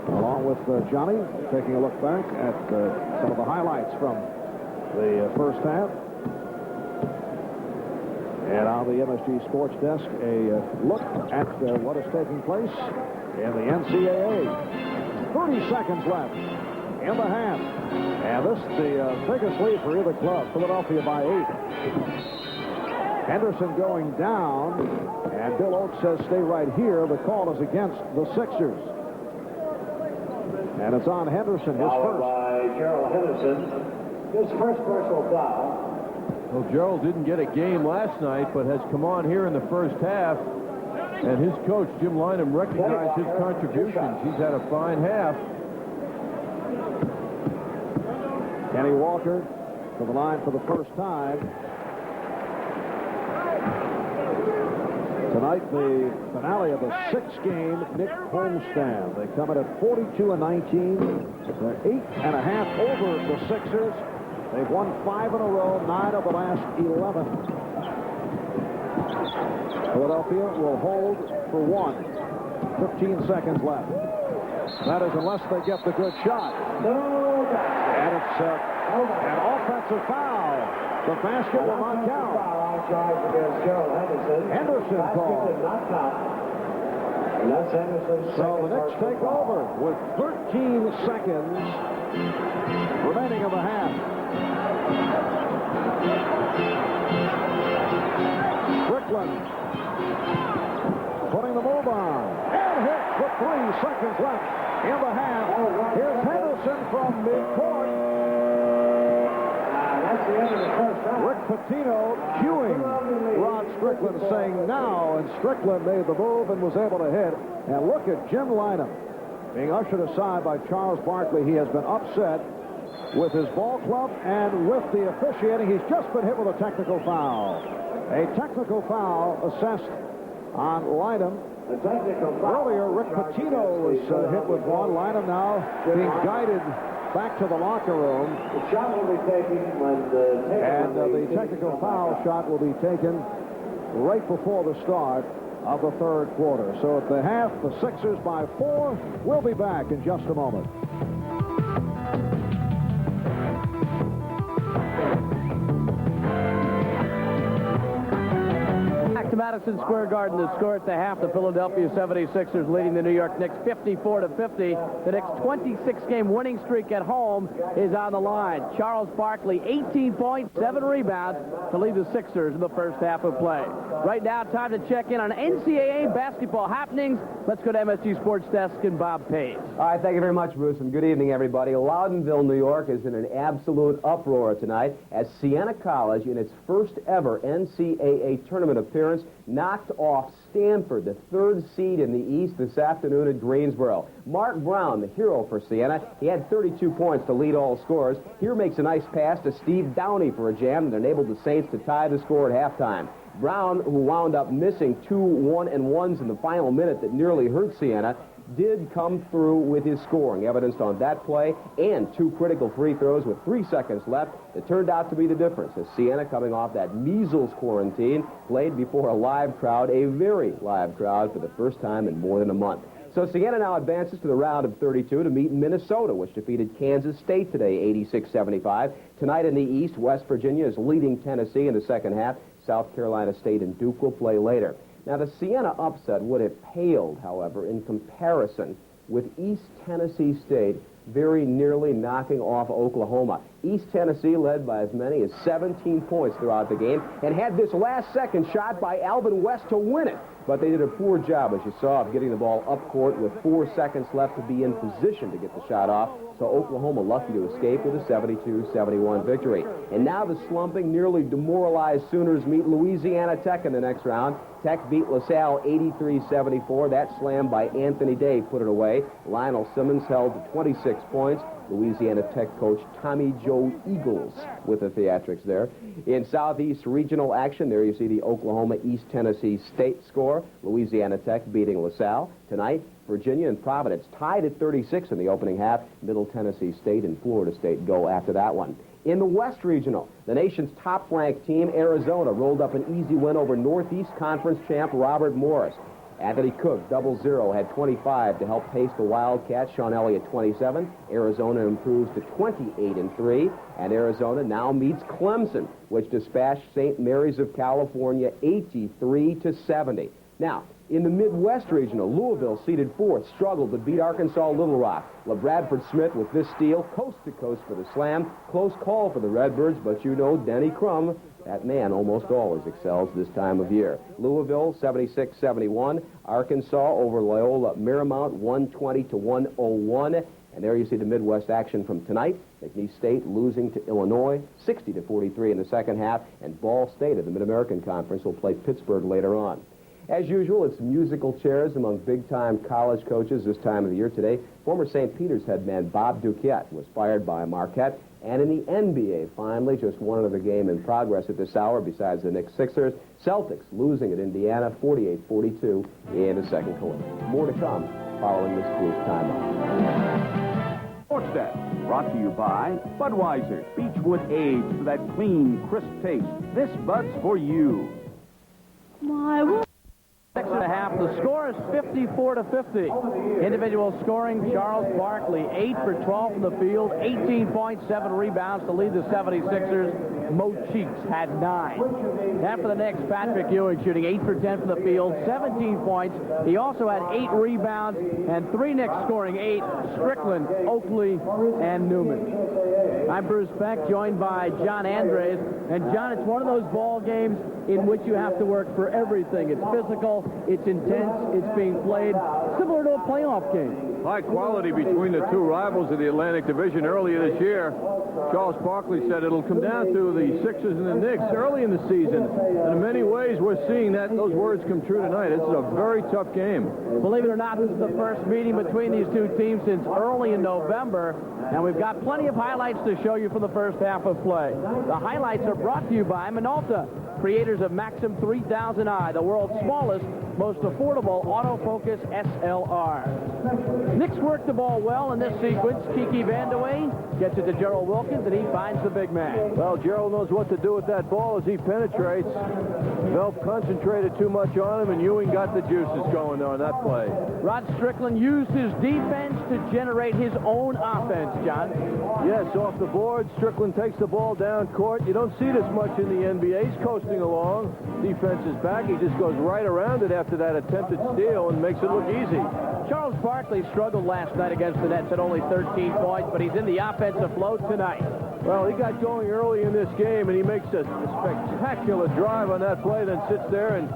along with Johnny, taking a look back at some of the highlights from the first half. And on the MSG Sports Desk, a look at what is taking place in the NCAA. 30 seconds left in the half. And this is the biggest lead for either club. Philadelphia by 8. Henderson going down. And Bill Oakes says stay right here. The call is against the Sixers. And it's on Henderson, his Fouled first. by Gerald Henderson. His first personal foul. Well, Gerald didn't get a game last night, but has come on here in the first half. And his coach, Jim Lynam, recognized his contributions. He's had a fine half. Kenny Walker to the line for the first time. Tonight, the finale of the 6-game Nick homestand. They come in at 42-19. They're 8.5 over the Sixers. They've won 5 in a row, 9 of the last 11. Philadelphia will hold for 1. 15 seconds left. That is unless they get the good shot. And it's an offensive foul. The basket will not count. Henderson called. So the Knicks take over with 13 seconds remaining in the half. Strickland putting the move on. And hit with 3 seconds left in the half. Here's Henderson from midcourt. Rick Pitino cueing Rod Strickland, saying now, and Strickland made the move and was able to hit. And look at Jim Lynam being ushered aside by Charles Barkley. He has been upset with his ball club and with the officiating. He's just been hit with a technical foul. A technical foul assessed on Lynam. Earlier, Rick Pitino was hit with one. Lynam now being guided back to the locker room. The shot will be taken when the technical foul shot will be taken right before the start of the third quarter. So at the half, the Sixers by 4. We'll be back in just a moment. Back to Madison Square Garden. The score at the half, the Philadelphia 76ers leading the New York Knicks 54-50. The Knicks' 26-game winning streak at home is on the line. Charles Barkley, 18 points, 7 rebounds to lead the Sixers in the first half of play. Right now, time to check in on NCAA basketball happenings. Let's go to MSG Sports Desk and Bob Page. All right, thank you very much, Bruce, and good evening, everybody. Loudonville, New York is in an absolute uproar tonight as Siena College, in its first ever NCAA tournament appearance, knocked off Stanford, the 3rd seed in the East, this afternoon at Greensboro. Mark Brown, the hero for Siena, he had 32 points to lead all scorers. Here makes a nice pass to Steve Downey for a jam that enabled the Saints to tie the score at halftime. Brown, who wound up missing 2 1-and-1s in the final minute that nearly hurt Siena, did come through with his scoring, evidenced on that play, and 2 critical free throws with 3 seconds left that turned out to be the difference, as Siena, coming off that measles quarantine, played before a live crowd, a very live crowd, for the first time in more than a month. So Siena now advances to the round of 32 to meet Minnesota, which defeated Kansas State today, 86-75. Tonight in the East, West Virginia is leading Tennessee in the second half. South Carolina State and Duke will play later. Now, the Siena upset would have paled, however, in comparison with East Tennessee State very nearly knocking off Oklahoma. East Tennessee led by as many as 17 points throughout the game and had this last-second shot by Alvin West to win it. But they did a poor job, as you saw, of getting the ball up court with 4 seconds left to be in position to get the shot off. So Oklahoma lucky to escape with a 72-71 victory. And now the slumping, nearly demoralized Sooners meet Louisiana Tech in the next round. Tech beat LaSalle 83-74. That slam by Anthony Day put it away. Lionel Simmons held to 26 points. Louisiana Tech coach Tommy Jones Joe Eagles with the theatrics there. In Southeast Regional action, there you see the Oklahoma East Tennessee State score. Louisiana Tech beating LaSalle. Tonight, Virginia and Providence tied at 36 in the opening half. Middle Tennessee State and Florida State go after that one. In the West Regional, the nation's top-ranked team, Arizona, rolled up an easy win over Northeast Conference champ Robert Morris. Anthony Cook, 0-0, had 25 to help pace the Wildcats. Sean Elliott, 27. Arizona improves to 28-3, and Arizona now meets Clemson, which dispatched St. Mary's of California 83-70. Now, in the Midwest Regional, Louisville, seeded 4th, struggled to beat Arkansas Little Rock. LaBradford Smith with this steal, coast to coast for the slam. Close call for the Redbirds, but you know Denny Crum, that man almost always excels this time of year. Louisville, 76-71. Arkansas over Loyola Marymount, 120-101. And there you see the Midwest action from tonight. McNeese State losing to Illinois, 60-43 in the second half. And Ball State of the Mid-American Conference will play Pittsburgh later on. As usual, it's musical chairs among big-time college coaches this time of the year. Today, former St. Peter's head man Bob Duquette was fired by Marquette. And in the NBA, finally, just one other game in progress at this hour besides the Knicks Sixers. Celtics losing at Indiana 48-42 in the second quarter. More to come following this brief timeout. Sports Desk, brought to you by Budweiser, Beechwood Age for that clean, crisp taste. This Bud's for you. My 6.5. The score is 54-50. Individual scoring, Charles Barkley, 8 for 12 from the field, 18.7 rebounds to lead the 76ers. Mo Cheeks had 9. After the Knicks, Patrick Ewing shooting 8 for 10 from the field, 17 points. He also had 8 rebounds, and 3 Knicks scoring 8, Strickland, Oakley, and Newman. I'm Bruce Beck, joined by John Andres. And John, it's one of those ball games in which you have to work for everything. It's physical, it's intense, it's being played similar to a playoff game. High quality between the two rivals of the Atlantic Division earlier this year. Charles Barkley said it'll come down to the Sixers and the Knicks early in the season. And in many ways, we're seeing those words come true tonight. This is a very tough game. Believe it or not, this is the first meeting between these two teams since early in November. And we've got plenty of highlights to show you from the first half of play. The highlights are brought to you by Minolta, creators of Maxim 3000i, the world's smallest, most affordable autofocus SLR. Knicks work the ball well in this sequence. Kiki Vandeweghe gets it to Gerald Wilkins, and he finds the big man. Well, Gerald knows what to do with that ball as he penetrates. Velp concentrated too much on him, and Ewing got the juices going on that play. Rod Strickland used his defense to generate his own offense, John. Yes, off the board, Strickland takes the ball down court. You don't see this much in the NBA. He's coasting along. Defense is back. He just goes right around it after that attempted steal and makes it look easy. Charles Barkley struggled last night against the Nets at only 13 points, but he's in the offensive flow tonight. Well, he got going early in this game, and he makes a spectacular drive on that play, then sits there and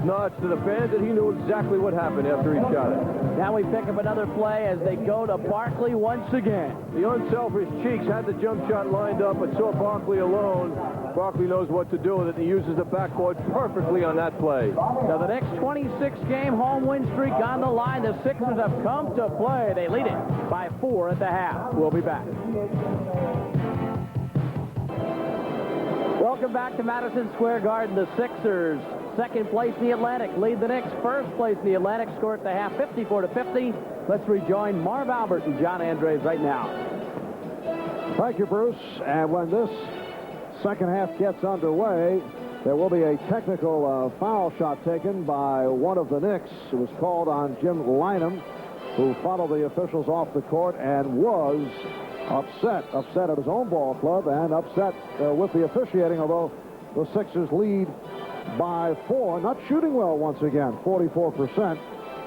nods to the fans that he knew exactly what happened after he shot it. Now we pick up another play as they go to Barkley once again. The unselfish Cheeks had the jump shot lined up, but saw Barkley alone. Barkley knows what to do with it, and he uses the backboard perfectly on that play. Now the next 26-game home win streak on the line. The Sixers have come to play. They lead it by 4 at the half. We'll be back. Welcome back to Madison Square Garden. The Sixers, second place in the Atlantic, lead the Knicks first place in the Atlantic. Score at the half, 54-50. Let's rejoin Marv Albert and John Andres right now. Thank you, Bruce. And when this second half gets underway, there will be a technical foul shot taken by one of the Knicks. It was called on Jim Lynam, who followed the officials off the court and was upset at his own ball club and upset with the officiating, although the Sixers lead by 4. Not shooting well once again, 44%,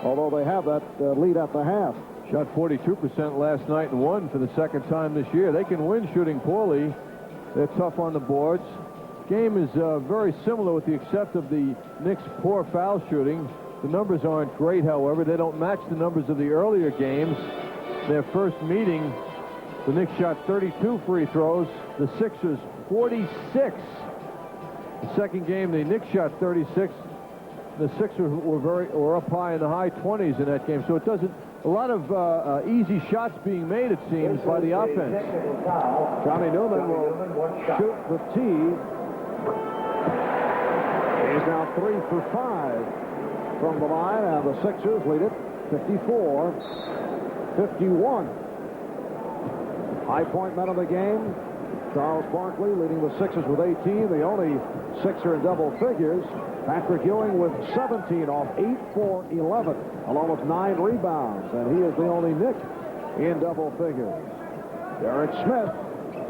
although they have that lead at the half. Shot 42% last night and won for the second time this year. They can win shooting poorly. They're tough on the boards. Game is very similar with the except of the Knicks' poor foul shooting. The numbers aren't great, however. They don't match the numbers of the earlier games. Their first meeting, the Knicks shot 32 free throws. The Sixers, 46. The second game, the Knicks shot 36. The Sixers were up high in the high 20s in that game. So it doesn't A lot of easy shots being made, it seems, by the offense. Johnny Newman will shoot the tee. He's now 3 for 5 from the line, and the Sixers lead it 54-51. High point men of the game, Charles Barkley leading the Sixers with 18, the only Sixer in double figures. Patrick Ewing with 17 off 8 for 11, along with 9 rebounds, and he is the only Knick in double figures. Derek Smith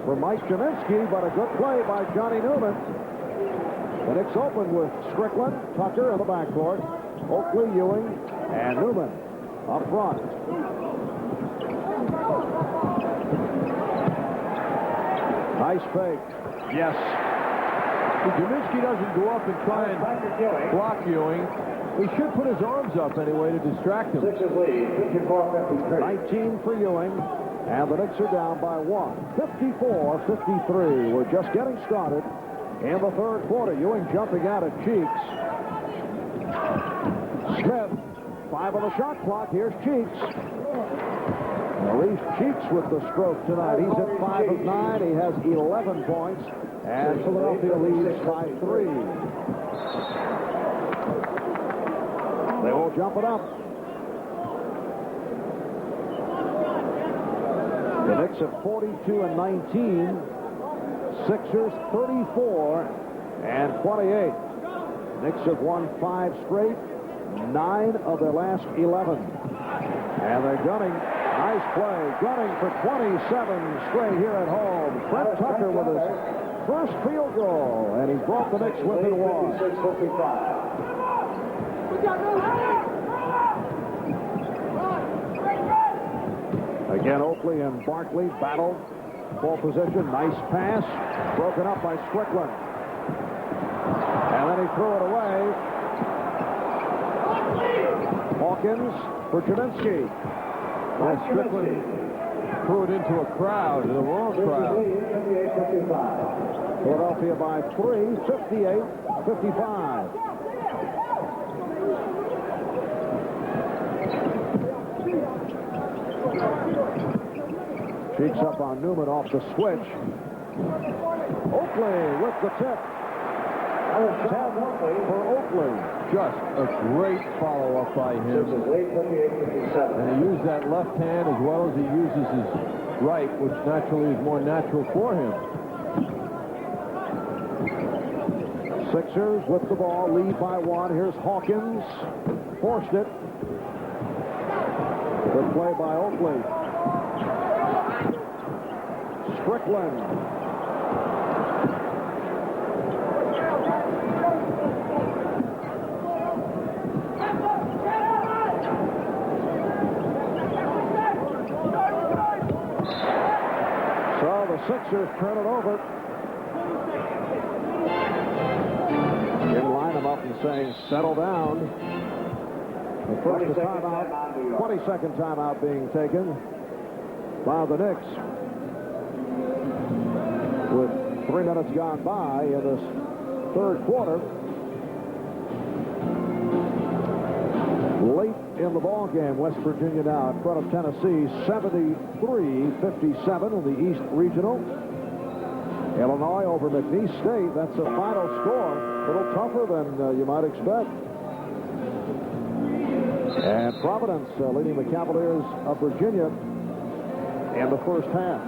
for Mike Kaminsky, but a good play by Johnny Newman. The Knicks open with Strickland, Tucker in the backcourt, Oakley, Ewing, and Newman up front. Nice fake. Yes. Kaminsky doesn't go up and try and block Ewing. He should put his arms up anyway to distract him. 19 for Ewing, and the Knicks are down by 1. 54-53. We're just getting started in the third quarter. Ewing jumping out at Cheeks. Smith, 5 on the shot clock. Here's Cheeks. Maurice Cheeks with the stroke tonight. He's at 5 of 9. He has 11 points. And Philadelphia leads by 3. They will jump it up. The Knicks at 42-19. Sixers 34-28. Knicks have won 5 straight, 9 of their last 11. And they're gunning. Nice play. Gunning for 27 straight here at home. Brett Tucker with his first field goal, and he's brought the Knicks within 1. Again, Oakley and Barkley battle. Ball position. Nice pass. Broken up by Strickland. And then he threw it away. Hawkins for Kaminsky. Well, Strickland threw it into a crowd, the wrong crowd. Philadelphia by 3, 58-55. Cheeks up on Newman off the switch. Oakley with the tip. 10 for Oakley. Just a great follow-up by him. And he used that left hand as well as he uses his right, which naturally is more natural for him. Sixers with the ball, lead by 1. Here's Hawkins. Forced it. Good play by Oakley. Strickland. So the Sixers turn it over. Line them up and saying, settle down. The first timeout, 22nd timeout being taken by the Knicks. With 3 minutes gone by in this third quarter. Late in the ball game, West Virginia now in front of Tennessee, 73-57 in the East Regional. Illinois over McNeese State. That's a final score. A little tougher than you might expect. And Providence leading the Cavaliers of Virginia in the first half.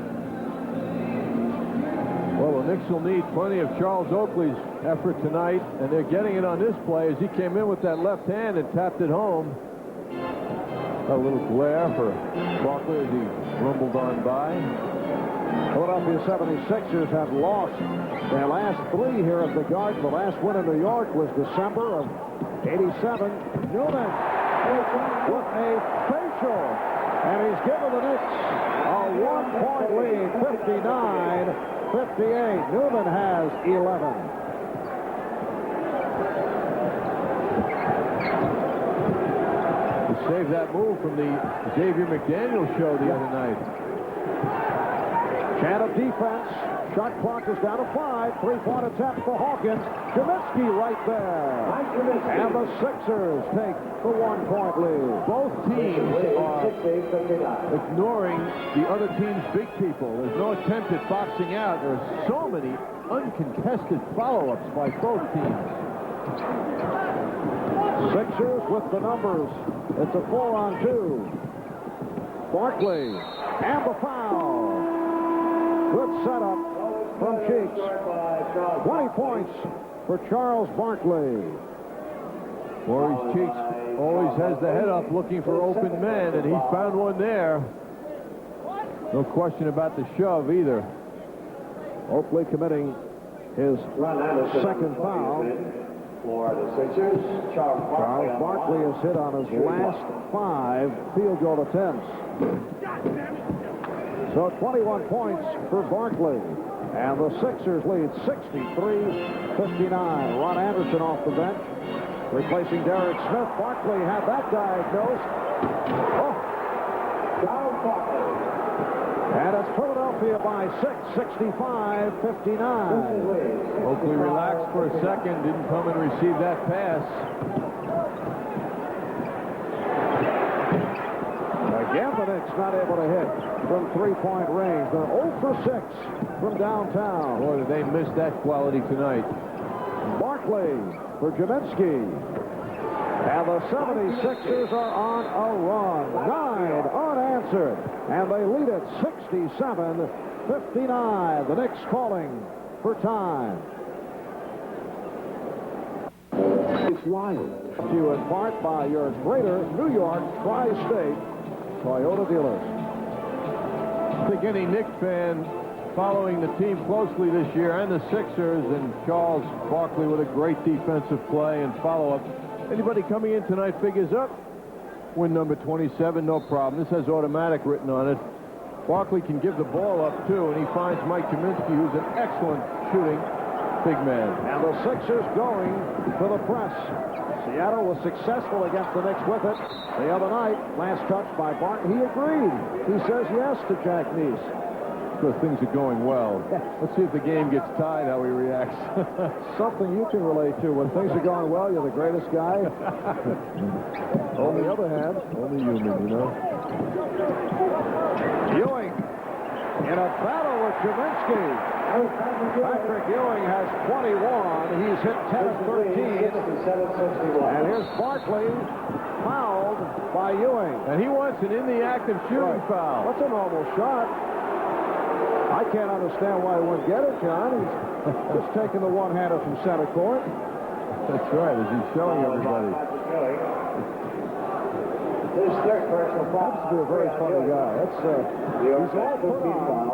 Well, the Knicks will need plenty of Charles Oakley's effort tonight, and they're getting it on this play as he came in with that left hand and tapped it home. A little glare for Barkley as he rumbled on by. Philadelphia 76ers have lost their last 3 here at the Garden. The last win in New York was December of '87. Newman with a facial, and he's given the Knicks a 1-point lead, 59-58. Newman has 11. He saved that move from the Xavier McDaniel show the other night. Chant of defense. Shot clock is down to 5. Three-point attempt for Hawkins. Kaminsky right there. And the Sixers take the 1-point lead. Both teams are ignoring the other team's big people. There's no attempt at boxing out. There are so many uncontested follow-ups by both teams. Sixers with the numbers. It's a 4-on-2. Barkley and the foul. Good setup from Cheeks. 20 points for Charles Barkley. Maurice Cheeks always has the head up looking for open men, and he found one there. No question about the shove either. Oakley committing his second foul. For the Sixers, Charles Barkley has hit on his last 5 field goal attempts. So 21 points for Barkley. And the Sixers lead 63-59. Ron Anderson off the bench, replacing Derek Smith. Barkley had that diagnosed. Oh! Charles Barkley. And it's Philadelphia by 6, 65-59. Oakley relaxed for a second, didn't come and receive that pass. Again, the Knicks not able to hit from three-point range. They're 0 for 6 from downtown. Boy, did they miss that quality tonight. Barkley for Kaminsky. And the 76ers are on a run. 9 unanswered. And they lead it 67-59. The Knicks calling for time. It's wild. Due in part by your greater New York Tri-State Toyota dealers. I think any Knicks fan following the team closely this year, and the Sixers, and Charles Barkley with a great defensive play and follow-up. Anybody coming in tonight figures up. Win number 27, no problem. This has automatic written on it. Barkley can give the ball up, too, and he finds Mike Kaminsky, who's an excellent shooting big man. And the Sixers going for the press. Seattle was successful against the Knicks with it the other night. Last touch by Barton. He agreed. He says yes to Jack Neese. Because things are going well. Let's see if the game gets tied, how he reacts. Something you can relate to. When things are going well, you're the greatest guy. On the other hand, only human, you know. Ewing in a battle with Kaminsky. Patrick Ewing has 21. He's hit 10 of 13. And here's Barkley fouled by Ewing. And he wants an in-the-act of shooting foul. That's a normal shot. I can't understand why he wouldn't get it, John. He's just taking the one-hander from center court. That's right, as he's showing everybody. His third personal foul. Happens to be a very funny guy. That's he's all put on.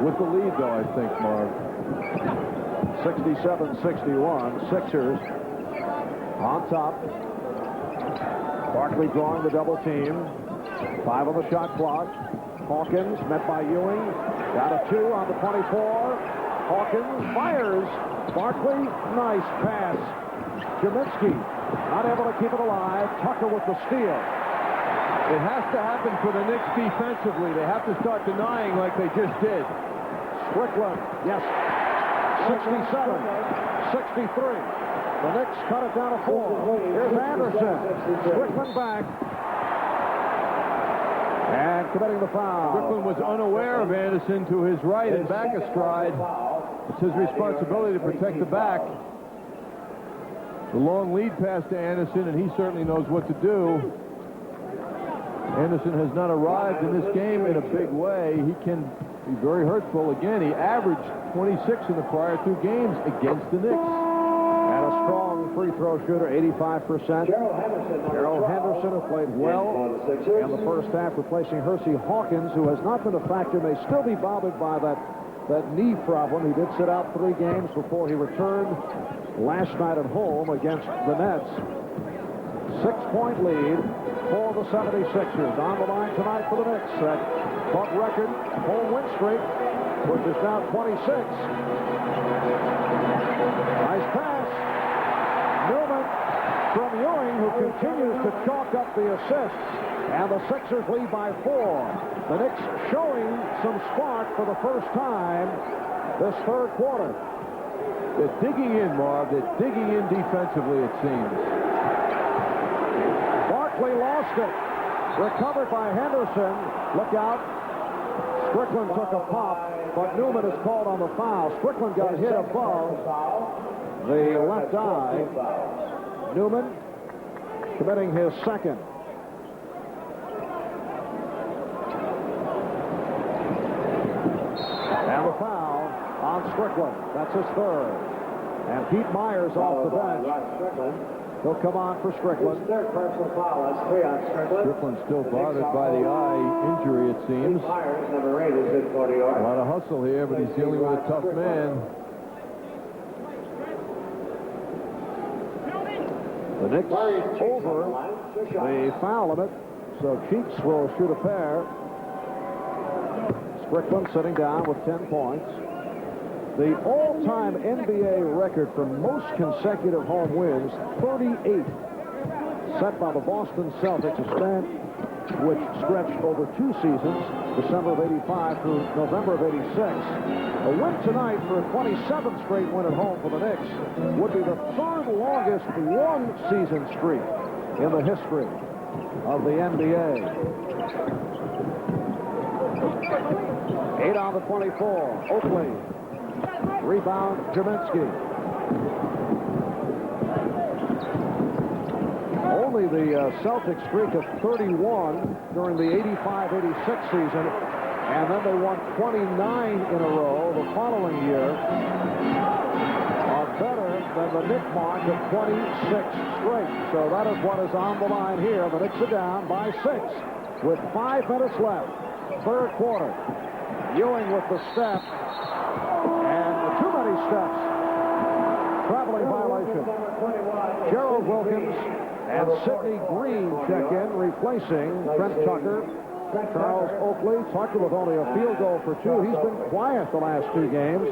With the lead, though, I think, Marv. 67-61. Sixers on top. Barkley drawing the double team. 5 on the shot clock. Hawkins met by Ewing. Got a 2 on the 24. Hawkins fires. Barkley, nice pass. Kaminsky not able to keep it alive. Tucker with the steal. It has to happen for the Knicks defensively. They have to start denying like they just did. Strickland, yes. 67-63. The Knicks cut it down to 4. Here's Anderson. Strickland back. And committing the foul. Strickland was unaware of Anderson to his right and back a stride. It's his responsibility to protect the back. The long lead pass to Anderson, and he certainly knows what to do. Anderson has not arrived in this game in a big way. He can be very hurtful. Again, he averaged 26 in the prior 2 games against the Knicks. And a strong free throw shooter, 85%. Gerald Henderson, who played well in the first half, replacing Hersey Hawkins, who has not been a factor, may still be bothered by that knee problem. He did sit out 3 games before he returned last night at home against the Nets. 6-point lead for the 76ers. On the line tonight for the Knicks. That club record home win streak, which is now 26. Nice pass. Newman from Ewing, who continues to chalk up the assists. And the Sixers lead by 4. The Knicks showing some spark for the first time this third quarter. They're digging in, Marv. They're digging in defensively, it seems. Barkley lost it. Recovered by Henderson. Look out. Strickland took a pop, but Newman is called on the foul. Strickland got hit above the left eye. Newman committing his second. And the foul on Strickland. That's his third. And Pete Myers off the bench. He'll come on for Strickland. Third personal foul. That's 3 on Strickland. Strickland's still bothered by the eye injury, it seems. Myers, number 8, is in for New York. A lot of hustle here, but he's dealing with a tough man. The Knicks over the foul limit, so Cheeks will shoot a pair. Strickland sitting down with 10 points. The all-time NBA record for most consecutive home wins, 38, set by the Boston Celtics, a span which stretched over 2 seasons, December of '85 through November of '86. A win tonight for a 27th straight win at home for the Knicks would be the third longest one-season streak in the history of the NBA. 8 on the 24. Oakley. Rebound, Jerminski. Only the Celtics streak of 31 during the 85-86 season, and then they won 29 in a row the following year, are better than the Knick mark of 26 straight. So that is what is on the line here. The Knicks are down by 6 with 5 minutes left. Third quarter. Ewing with the step. And too many steps. Traveling violation. Gerald Wilkins and Sidney Green check in, replacing Trent Tucker. Charles Oakley. Tucker with only a field goal for 2. He's been quiet the last 2 games.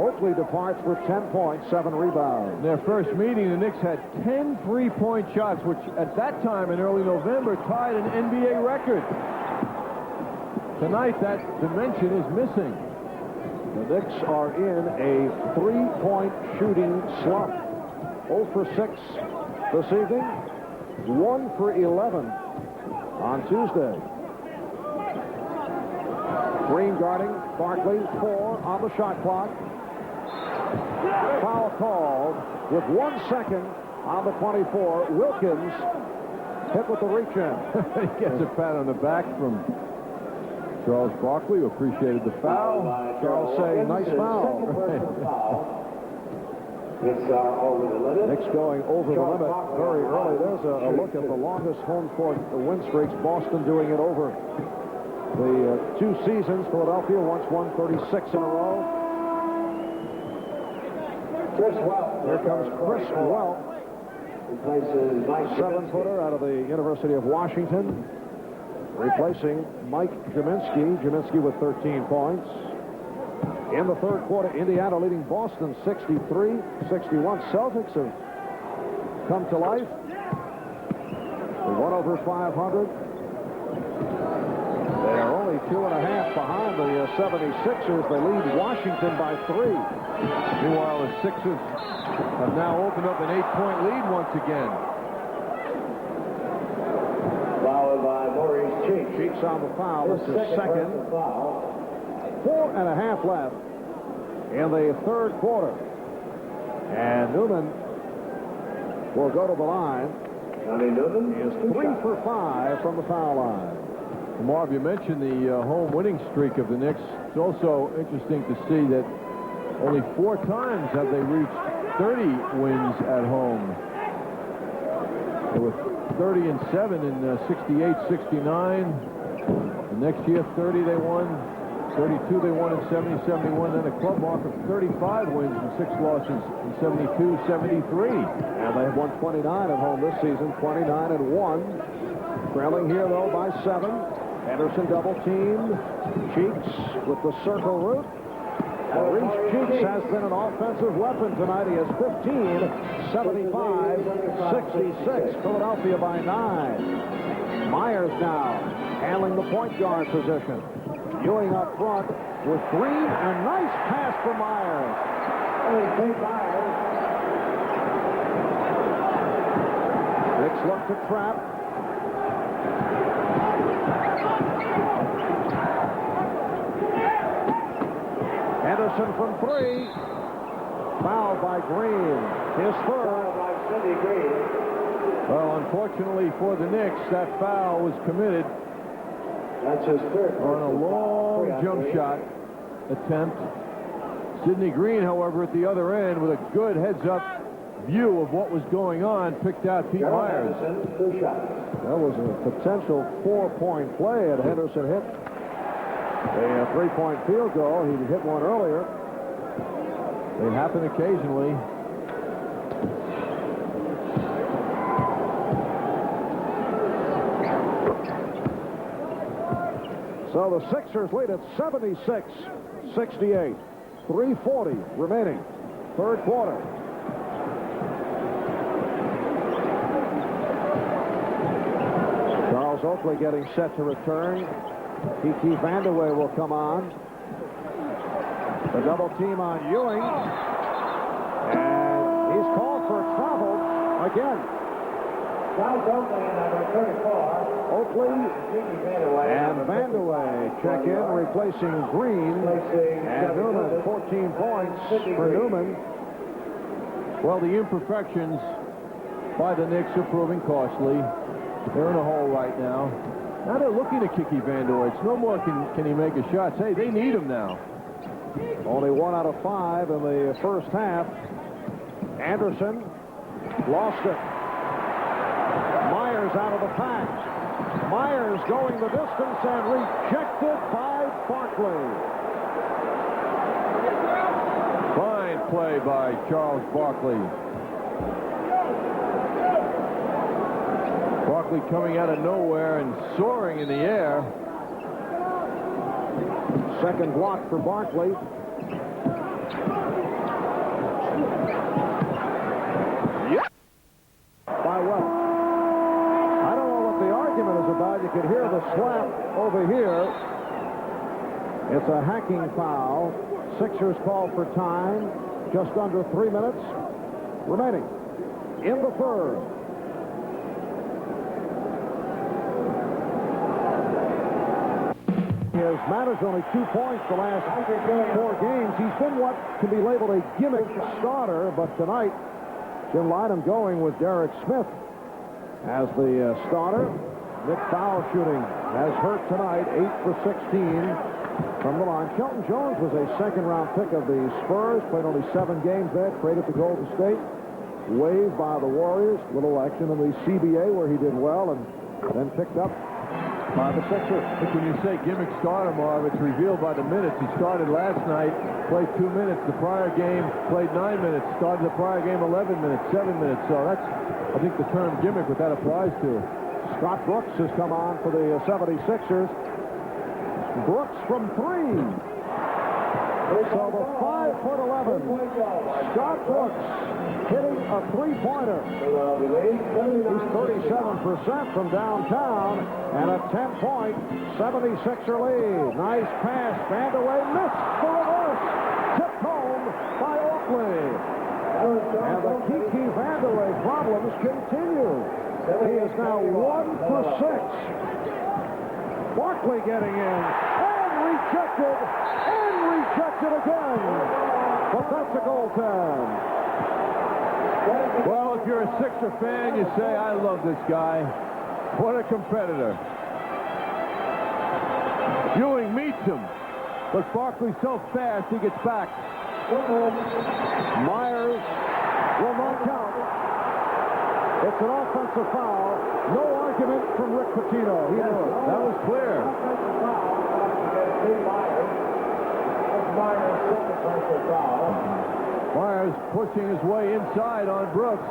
Oakley departs with 10 points, 7 rebounds. In their first meeting, the Knicks had 10 3-point shots, which at that time in early November tied an NBA record. Tonight, that dimension is missing. The Knicks are in a 3-point shooting slump. 0 for 6 this evening. 1 for 11 on Tuesday. Green guarding Barkley. 4 on the shot clock. Foul called with 1 second on the 24. Wilkins hit with the reach in. He gets a pat on the back from Charles Barkley, who appreciated the foul. Charles saying, nice foul. Knicks going over the limit very early. There's a look at the longest home court win streaks. Boston doing it over the 2 seasons. Philadelphia once won 36 in a row. Here comes Chris Welp, 7-footer out of the University of Washington, replacing Mike Jerminski. Jerminski with 13 points. In the third quarter, Indiana leading Boston 63-61. Celtics have come to life. They won over 500. They are only 2.5 behind the 76ers. They lead Washington by 3. Meanwhile, the Sixers have now opened up an 8-point lead once again. Fouled by Maurice Cheeks. Cheeks on the foul. This is second. 4.5 left in the third quarter. And Newman will go to the line. He is 3 for 5 from the foul line. Marv, you mentioned the home winning streak of the Knicks. It's also interesting to see that only 4 times have they reached 30 wins at home. They were 30-7 in 68-69. The next year, 30 they won. 32 they won in 70-71. Then a club mark of 35 wins and 6 losses in 72-73. And they have won 29 at home this season, 29-1. Trailing here, though, by 7. Anderson double-teamed. Cheeks with the circle route. Maurice Cheeks has been an offensive weapon tonight. He has 15, 75, 66. Philadelphia by 9. Myers now handling the point guard position. Ewing up front with Green, and nice pass for Myers. Knicks look to trap. Henderson from 3. Fouled by Green. His third. Well, unfortunately for the Knicks, that foul was committed That's his third. on a long jump shot attempt. Sidney Green, however, at the other end with a good heads-up view of what was going on, picked out Pete Myers. That was a potential 4-point play, and Henderson hit a 3-point field goal. He hit one earlier. They happen occasionally. So the Sixers lead at 76-68. 3:40 remaining. Third quarter. Charles Oakley getting set to return. Kiki Vandeweghe will come on. The double team on Ewing. And he's called for travel again. Charles Oakley, number 34. Oakley and Vandeweghe check in, replacing Green. And Newman, 14 points for Newman. Well, the imperfections by the Knicks are proving costly. They're in a hole right now. Now they're looking to Kiki Vandeweghe. It's no more can he make a shot. Hey, they need him now. Only 1 out of 5 in the first half. Anderson lost it. Myers out of the pack. Myers going the distance and rejected by Barkley. Fine play by Charles Barkley. Barkley coming out of nowhere and soaring in the air. Second block for Barkley. Yep. By Wells. I don't know what the argument is about. You can hear the slap over here. It's a hacking foul. Sixers call for time. Just under 3 minutes remaining in the third. He has managed only 2 points the last 4 games. He's been what can be labeled a gimmick starter, but tonight Jim Lydham going with Derek Smith as the starter. Nick foul shooting has hurt tonight, 8 for 16 from the line. Shelton Jones was a second-round pick of the Spurs, played only 7 games there, traded to Golden State, waived by the Warriors. Little action in the CBA where he did well, and then picked up by the Sixers. When you say gimmick starter, Marv, it's revealed by the minutes. He started last night, played 2 minutes. The prior game played 9 minutes. Started the prior game 11 minutes, 7 minutes. So that's, I think, the term gimmick, what that applies to. Scott Brooks has come on for the 76ers. Brooks from 3. So the 5'11" Scott Brooks hitting a 3-pointer. He's 37% from downtown and a 10-point 76er lead. Nice pass. Vandeweghe missed the reverse. Tipped home by Oakley. And the Kiki Vandeweghe problems continue. He is now 1 for 6. Barkley getting in and rejected again. But that's a goaltend. Well, if you're a Sixer fan, you say, I love this guy. What a competitor. Ewing meets him, but Barkley's so fast he gets back. Myers will not count. It's an offensive foul. No argument from Rick Pitino. He knew it. That was clear. Myers pushing his way inside on Brooks.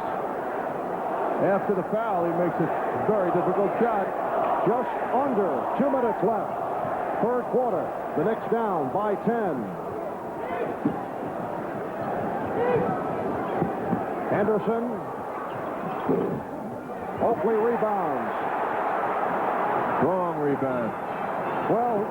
After the foul, he makes a very difficult shot. Just under 2 minutes left. Third quarter. The Knicks down by 10. Henderson. Oakley rebounds. Wrong rebound. Well,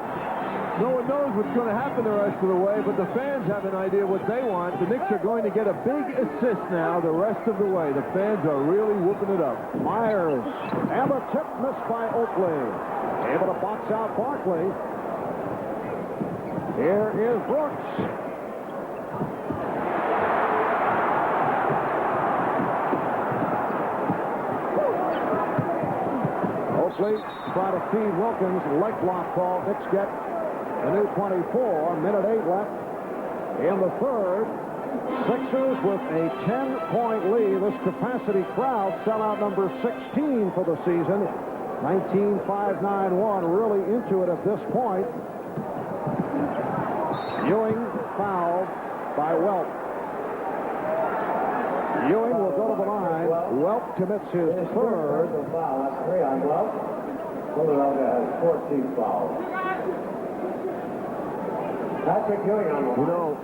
no one knows what's going to happen the rest of the way, but the fans have an idea what they want. The Knicks are going to get a big assist now the rest of the way. The fans are really whooping it up. Myers. And the tip missed by Oakley. Able to box out Barkley. Here is Brooks. Oakley try to feed Wilkins. Leg block call. Knicks get the new 24. Minute 8 left in the third. Sixers with a 10-point lead. This capacity crowd, sellout number 16 for the season. 19-5-9-1, really into it at this point. Ewing fouled by Welp. Ewing will go to the line. Welp commits his third. That's 3 on Welp. Philadelphia has 14 fouls. Patrick Ewing on the line. You know,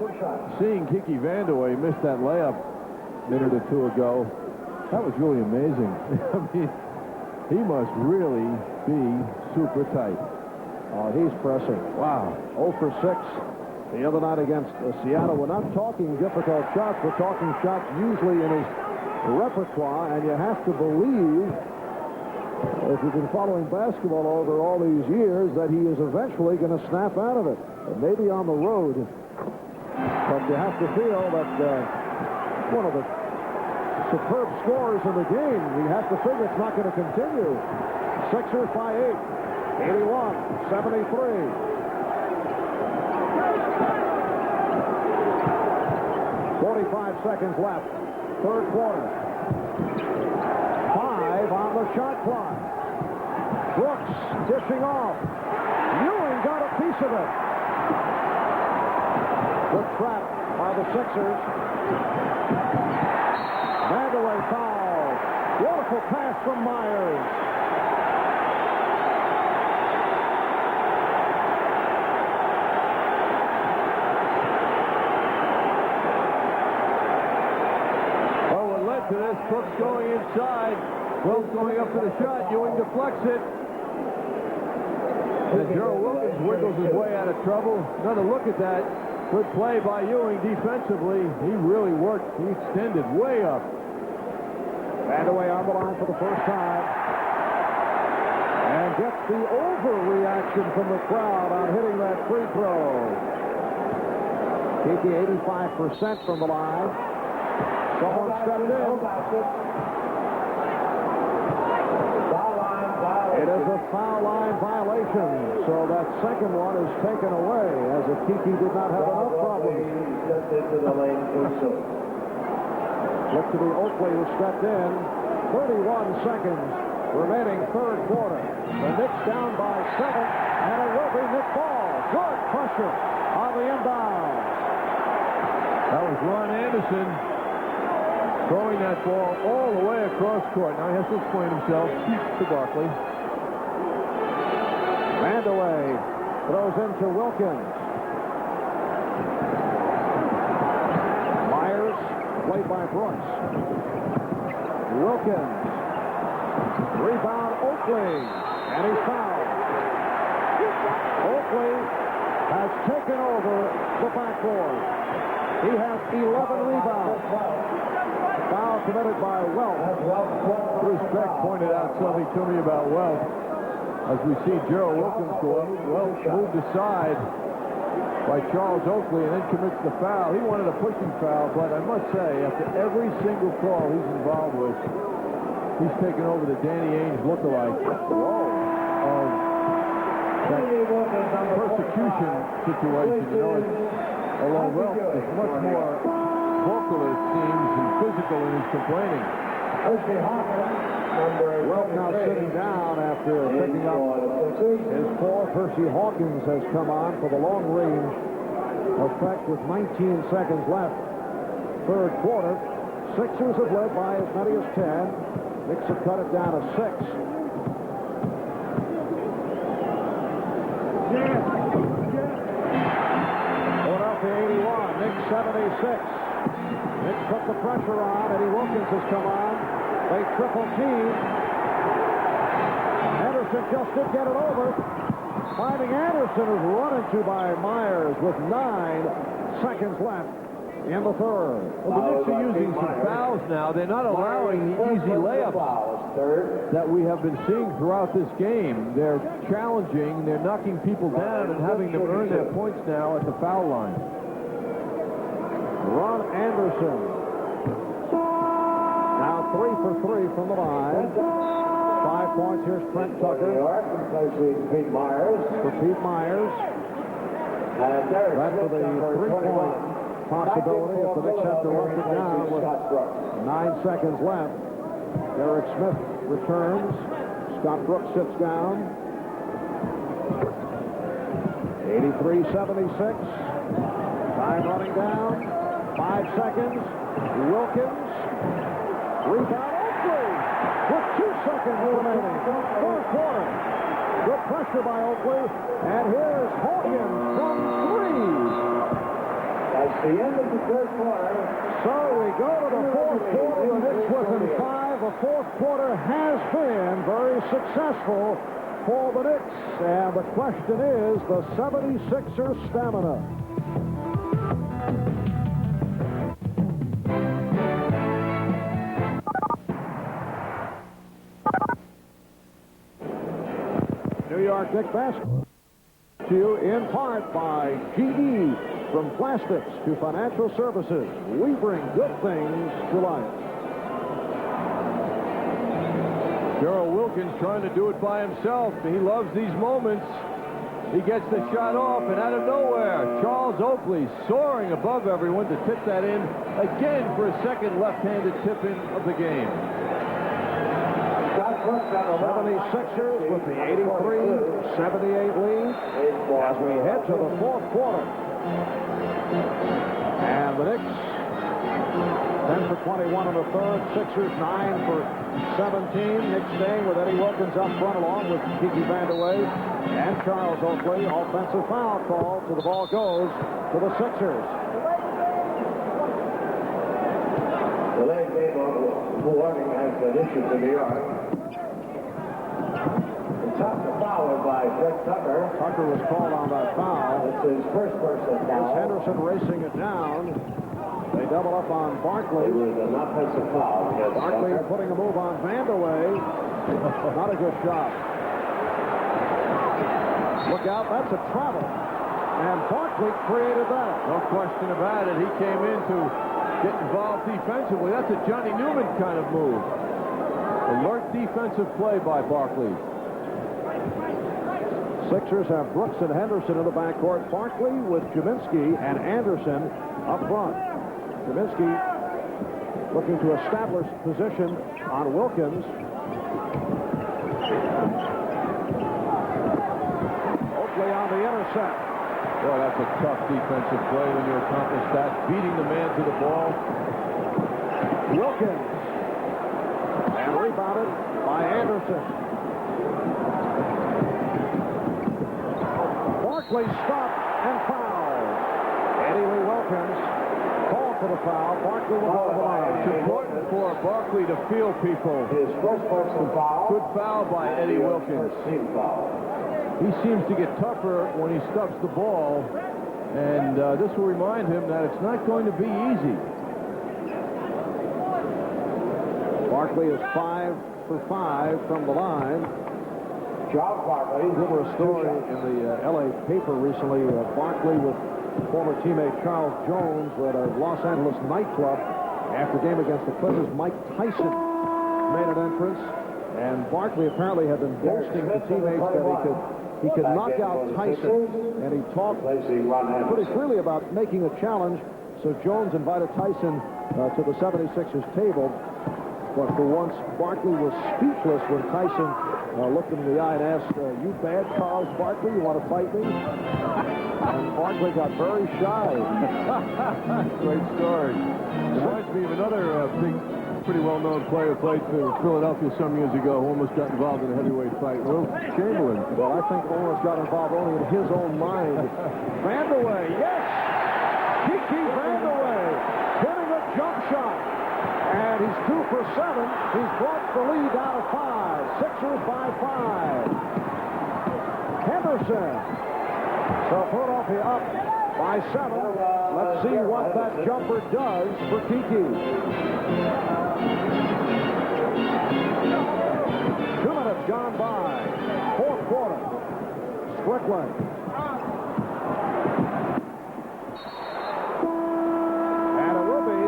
seeing Kiki Vandeweghe miss that layup a minute or two ago, that was really amazing. I mean, he must really be super tight. Oh, he's pressing. Wow. 0 for 6 the other night against Seattle. We're not talking difficult shots. We're talking shots usually in his repertoire, and you have to believe, if you've been following basketball over all these years, that he is eventually going to snap out of it. Maybe on the road. But you have to feel that one of the superb scorers in the game, you have to figure it's not going to continue. Sixers by 8. 81-73. 45 seconds left. Third quarter. 5 on the shot clock. Brooks dishing off. Ewing got a piece of it. Good trap by the Sixers. Vandeweghe foul. Beautiful pass from Myers. To this, Brooks going inside. Wells going up for the shot. Ewing deflects it. And Gerald Wilkins wiggles his way out of trouble. Another look at that. Good play by Ewing defensively. He really worked. He extended way up. Vandeweghe on the line for the first time. And gets the overreaction from the crowd on hitting that free throw. Kiki 85% from the line. Someone stepped in. It is a foul line violation, so that second one is taken away, as if Kiki did not have enough problems. Look to be Oakley who stepped in. 31 seconds remaining third quarter. The Knicks down by 7, and it will be Nick Ball. Good pressure on the inbound. That was Ron Anderson throwing that ball all the way across court. Now he has to explain himself to Barkley. Vandeweghe throws into Wilkins. Myers, played by Brooks. Wilkins. Rebound Oakley. And he's fouled. Oakley has taken over the backboard. He has 11 rebounds. Foul committed by Welp. Bruce Beck pointed out something to me about Welp. As we see Gerald Wilkins go up, Welp moved aside by Charles Oakley and then commits the foul. He wanted a pushing foul, but I must say, after every single call he's involved with, he's taken over the Danny Ainge lookalike of that persecution situation. You know, although Welp is much more vocal, it seems, and physical in his complaining. Welp now sitting down after picking up his fourth. Hersey Hawkins has come on for the long range effect with 19 seconds left. Third quarter. Sixers have led by as many as 10. Knicks have cut it down to 6. Philadelphia 81. Knicks put the pressure on. Eddie Wilkins has come on. They triple team. Anderson just did get it over. Finding Anderson is run into by Myers with 9 seconds left in the third. Well, the Knicks are using some fouls now. They're not allowing the easy layups that we have been seeing throughout this game. They're challenging, they're knocking people down and having them earn their points now at the foul line. Ron Anderson. Now 3 for 3 from the line. 5 points. Here's Trent Tucker. Pete Myers. For Pete Myers. That's for the 3-point possibility if the Knicks have to rush it down with 9 seconds left. Derek Smith returns. Scott Brooks sits down. 83-76. Time running down. 5 seconds. Wilkins. Rebound. Oakley with 2 seconds remaining. Fourth quarter. Good pressure by Oakley. And here's Hawkins from 3. That's the end of the third quarter. So we go to the fourth quarter. The Knicks within 5. The fourth quarter has been very successful for the Knicks. And the question is the 76ers stamina. New York Knicks basketball to you in part by GE. From plastics to financial services, we bring good things to life. Gerald Wilkins trying to do it by himself. He loves these moments. He gets the shot off, and out of nowhere, Charles Oakley soaring above everyone to tip that in again for a second left-handed tip-in of the game. 76ers with the 83-78 lead as we head to the fourth quarter. And the Knicks 10 for 21 in the third. Sixers 9 for 17. Knicks staying with Eddie Wilkins up front along with Kiki Vandeweghe and Charles Oakley. Offensive foul call, so the ball goes to the Sixers. The late game of warning has been issued to New York. Tucker fouled by Fred Tucker. Tucker was called on that foul. It's his first personal foul. Henderson racing it down. They double up on Barkley. It was an offensive foul. Barkley putting a move on Vandeweghe. Not a good shot. Look out, that's a travel. And Barkley created that. No question about it. He came in to get involved defensively. That's a Johnny Newman kind of move. Alert defensive play by Barkley. Sixers have Brooks and Henderson in the backcourt. Barkley with Jaminski and Anderson up front. Jaminski looking to establish position on Wilkins. Oakley on the intercept. Boy, that's a tough defensive play when you accomplish that. Beating the man to the ball. Wilkins. And rebounded by Anderson. Barkley stopped and fouled. Eddie Lee Wilkins called for the foul. Barkley will go to the line. It's important for Barkley to feel people. His first personal foul. Good foul by Eddie Wilkins. Team foul. He seems to get tougher when he stuffs the ball, and this will remind him that it's not going to be easy. Barkley is 5 for 5 from the line. Charles Barkley. Numerous story in the L.A. paper recently. Barkley with former teammate Charles Jones were at a Los Angeles nightclub after a game against the Clippers. Mike Tyson made an entrance, and Barkley apparently had been boasting to teammates that he could knock out Tyson, and he talked pretty freely about making a challenge. So Jones invited Tyson to the 76ers table. But for once, Barkley was speechless when Tyson looked him in the eye and asked, "You bad Charles Barkley? You want to fight me?" And Barkley got very shy. Great story. Reminds me of another big, pretty well-known player who played for Philadelphia some years ago who almost got involved in a heavyweight fight. Will Chamberlain. Well, I think almost got involved only in his own mind. Vandeweghe, yes! Kiki Vandeweghe for 7. He's brought the lead down to 5. Sixers by 5. Henderson. So Philadelphia up by 7. Let's see what that jumper does for Kiki. 2 minutes gone by. Fourth quarter. Strickland. And it will be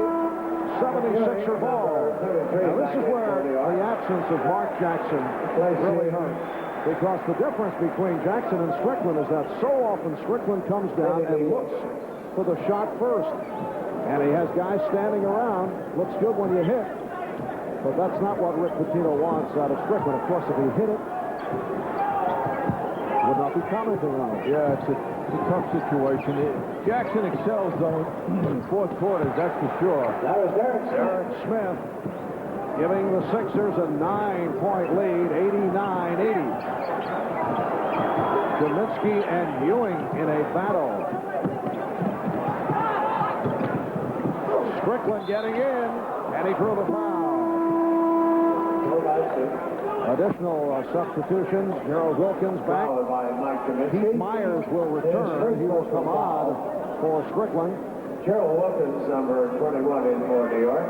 76er ball. Now this is where the absence of Mark Jackson really hurts. Because the difference between Jackson and Strickland is that so often Strickland comes down and looks for the shot first. And he has guys standing around. Looks good when you hit. But that's not what Rick Pitino wants out of Strickland. Of course, if he hit it, would not be commenting on it. Yeah, it's a tough situation. Jackson excels, though, in fourth quarters, that's for sure. That was Derek Smith giving the Sixers a 9-point lead, 89-80. Kaminsky and Ewing in a battle. Strickland getting in, and he drew the foul. Additional substitutions. Gerald Wilkins back. Pete Myers will return. He will come on for Strickland. Gerald Wilkins, number 21 in for New York.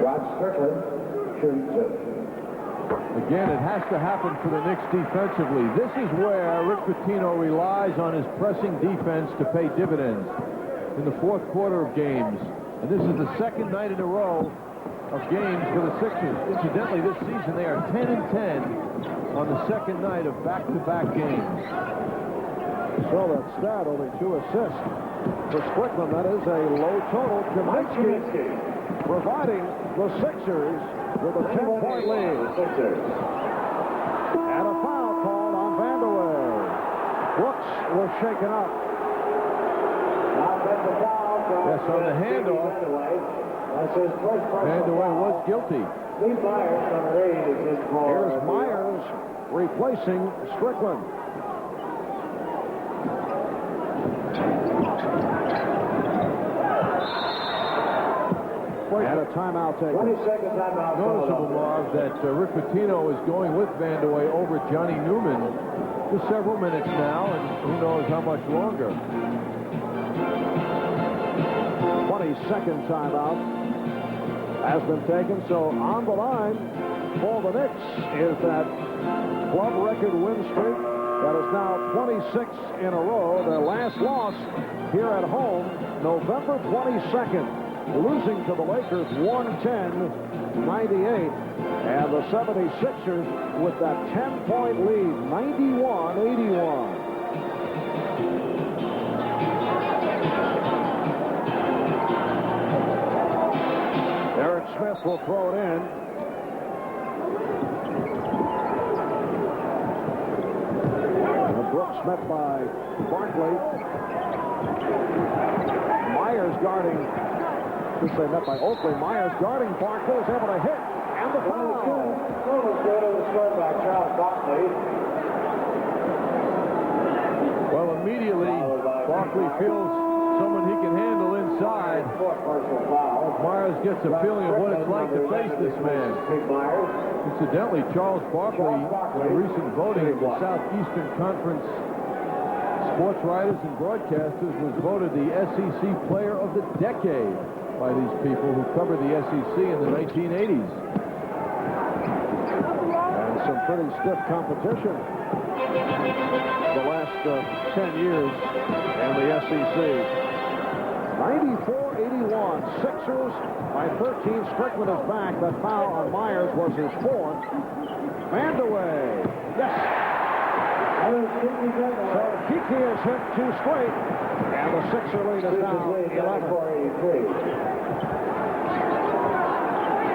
Rod Strickland shoots it. Again, it has to happen for the Knicks defensively. This is where Rick Pitino relies on his pressing defense to pay dividends in the fourth quarter of games. And this is the second night in a row of games for the Sixers. Incidentally, this season they are 10-10 on the second night of back-to-back games. So that stat, only 2 assists for Strickland. That is a low total. Kaminsky providing the Sixers with a 10-point lead. And a foul called on Vandeweghe. Brooks was shaken up. Yes, on the handoff, Vandeweghe was guilty. Here's Myers replacing Strickland. And a timeout taken. 22nd timeout. Noticeable, Marv, that Rick Pitino is going with Vandeweghe over Johnny Newman for several minutes now, and who knows how much longer. 22nd timeout has been taken. So on the line for the Knicks is that club record win streak that is now 26 in a row. Their last loss here at home, November 22nd, losing to the Lakers 110-98. And the 76ers with that 10-point lead, 91-81. Smith will throw it in. And Brooks met by Barkley. Myers guarding. Just say met by Oakley. Myers guarding Barkley is able to hit. And the foul. Well, immediately, Barkley feels someone he can handle inside. Myers gets a feeling of what it's like to face this man. Incidentally, Charles Barkley, in recent voting of the Southeastern Conference sports writers and broadcasters, was voted the SEC Player of the Decade by these people who covered the SEC in the 1980s. And some pretty stiff competition the last 10 years in the SEC. 94-81. Sixers by 13. Strickland is back. That foul on Myers was his 4th. Vandeweghe. Yes. So Kiki has hit 2 straight. And the Sixer lead is now 11.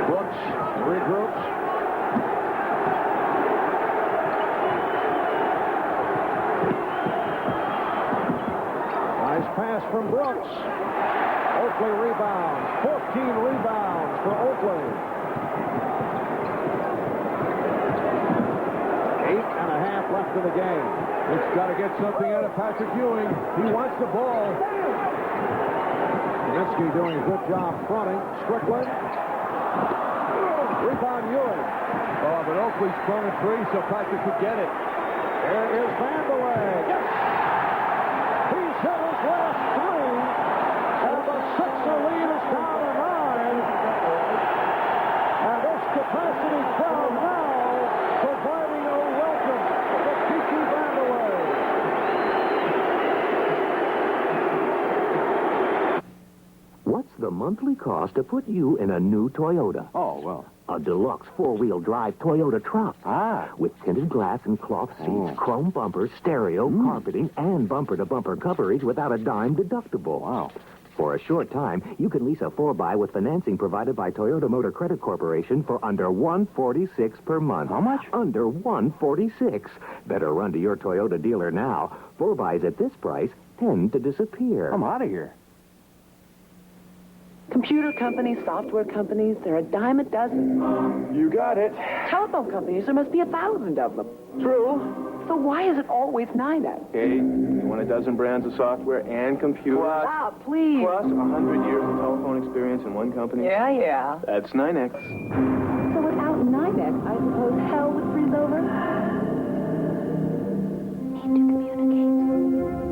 Brooks regroups. Nice pass from Brooks. Oakley rebounds. 14 rebounds for Oakley. 8.5 left in the game. He's got to get something out of Patrick Ewing. He wants the ball. Kaminsky doing a good job fronting. Strickland. Rebound Ewing. Oh, but Oakley sprung a three so Patrick could get it. There is Vanderlei. Yes! He's hit his last three, and the Sixer lead is down to 9. And this capacity crowd now providing a welcome to Kiki Vanderlei. What's the monthly cost to put you in a new Toyota? Oh, well. A deluxe four-wheel drive Toyota truck. Ah. With tinted glass and cloth seats, chrome bumpers, stereo, carpeting, and bumper-to-bumper coverage without a dime deductible. Wow. For a short time, you can lease a 4x with financing provided by Toyota Motor Credit Corporation for under $146 per month. How much? Under $146. Better run to your Toyota dealer now. 4xs at this price tend to disappear. I'm out of here. Computer companies, software companies, they're a dime a dozen. You got it. Telephone companies, there must be 1,000 of them. True. So why is it always 9X? Okay, you want a dozen brands of software and computers. Ah, please. Plus 100 years of telephone experience in one company. Yeah. That's 9X. So without 9X, I suppose hell would freeze over? Need to communicate.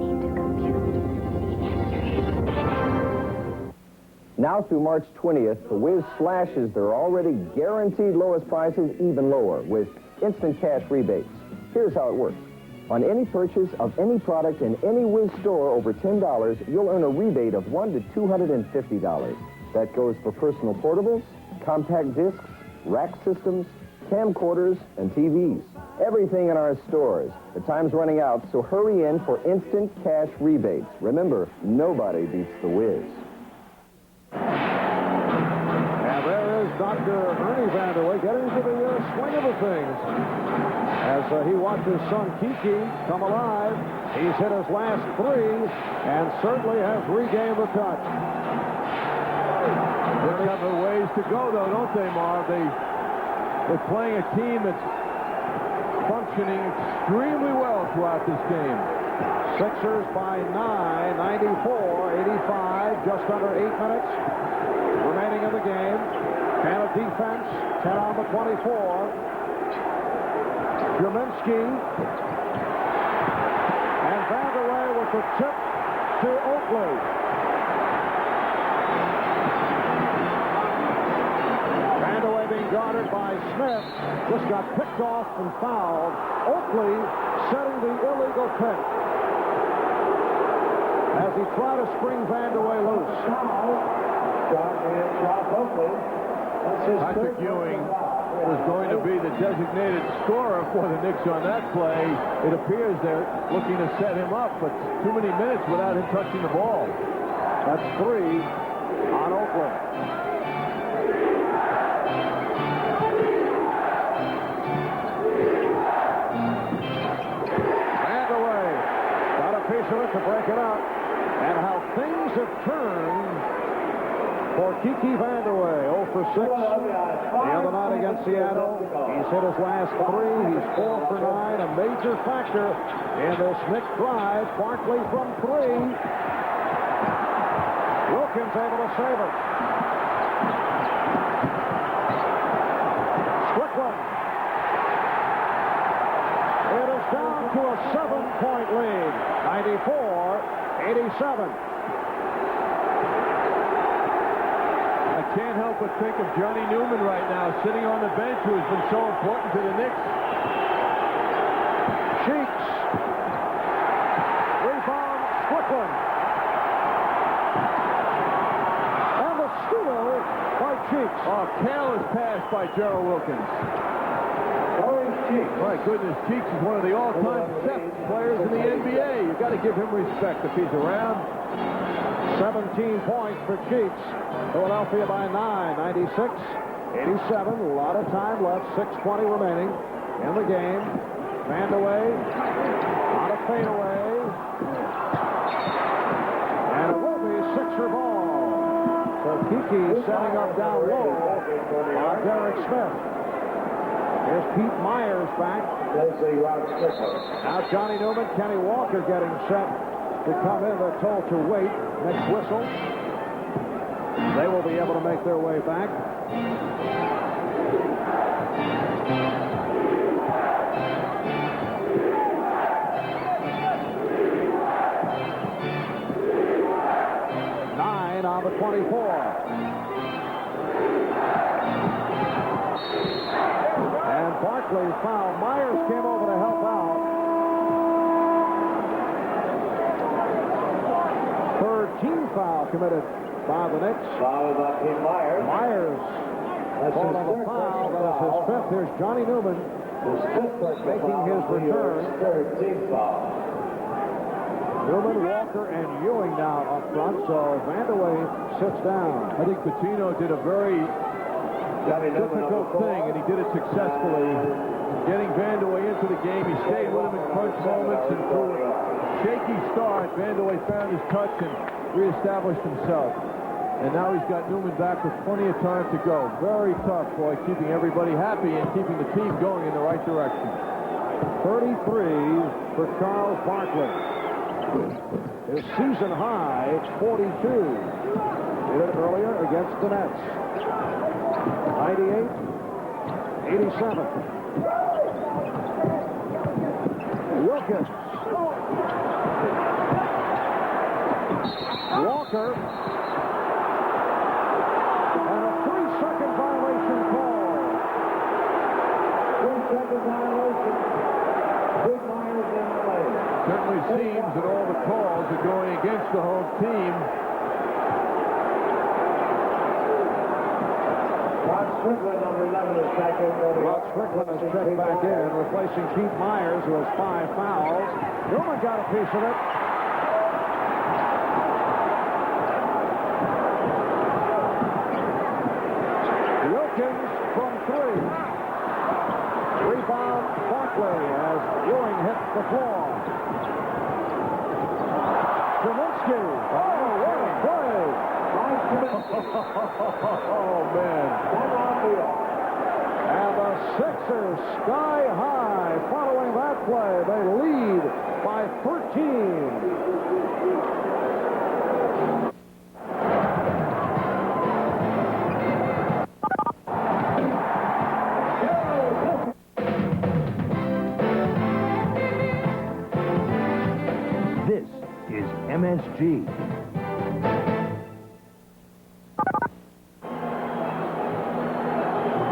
Need to compute. Now through March 20th, the Wiz slashes their already guaranteed lowest prices even lower with instant cash rebates. Here's how it works. On any purchase of any product in any Wiz store over $10, you'll earn a rebate of $1 to $250. That goes for personal portables, compact discs, rack systems, camcorders, and TVs. Everything in our stores. The time's running out, so hurry in for instant cash rebates. Remember, nobody beats the Wiz. And there is Dr. Ernie Vanderlei getting into the swing of the things. As he watches son Kiki come alive, he's hit his last three and certainly has regained the touch. They've got a ways to go, though, don't they, Marv? They're playing a team that's functioning extremely well throughout this game. Sixers by 9, 94-85, just under 8 minutes remaining in the game. And a defense, 10 on the 24. Kaminsky. And Vanderlei with the tip to Oakley. Vanderlei being guarded by Smith. Just got picked off and fouled. Oakley setting the illegal pick as he tried to spring Vanderlei loose. Patrick Ewing was going to be the designated scorer for the Knicks on that play. It appears they're looking to set him up, but too many minutes without him touching the ball. That's 3 on Oakland. Vanderlei got a piece of it to break it up. And how things have turned for Kiki Vanderlei. 0 for 6 the other night against Seattle. He's hit his last three. He's 4 for 9. A major factor in this Knicks drive. Barkley from 3. Wilkins able to save it. Strickland. It is down to a 7-point lead. 94-87. I can't help but think of Johnny Newman right now, sitting on the bench, who has been so important to the Knicks. Cheeks. Rebound, Strickland. And the steal by Cheeks. Oh, careless pass by Gerald Wilkins. My goodness, Cheeks is one of the all-time best players in the NBA. You've got to give him respect if he's around. 17 points for Cheeks. Philadelphia by 9, 96-87. A lot of time left. 6:20 remaining in the game. Vanderlei on a fadeaway. And it will be Sixer ball. So Kiki setting up down low on Derek Smith. Here's Pete Myers back. Now Johnny Newman, Kenny Walker getting set to come in. They're told to wait. Next whistle. They will be able to make their way back. On the 24. And Barkley fouled. Myers came over to help out. Third team foul committed by the Knicks. Foul by Team Myers. Myers called on the foul. That is his fifth. Here's Johnny Newman making his return. Third team foul. Newman, Walker, and Ewing now up front, so Vandeweghe sits down. I think Pitino did a very difficult thing, and he did it successfully. Getting Vandeweghe into the game, he stayed with him in crunch moments, and through a shaky start, Vandeweghe found his touch and reestablished himself. And now he's got Newman back with plenty of time to go. Very tough, boy, keeping everybody happy and keeping the team going in the right direction. 33 for Charles Barkley. His season high, 42. Did it earlier against the Nets. 98, 87. Wilkins. Walker. And a 3-second violation call. 3-second violation. Big Myers in the lane. Certainly seems that all the calls are going against the home team. Rod Strickland, number 11, is back in. Rod Strickland has checked back in, replacing Pete Myers, who has 5 fouls. Newman got a piece of it. Wilkins from 3. Rebound Barkley as Ewing hit the floor. Kaminsky. Oh, what a play. Oh, man. And the Sixers sky high. Following that play, they lead by 13. This is MSG.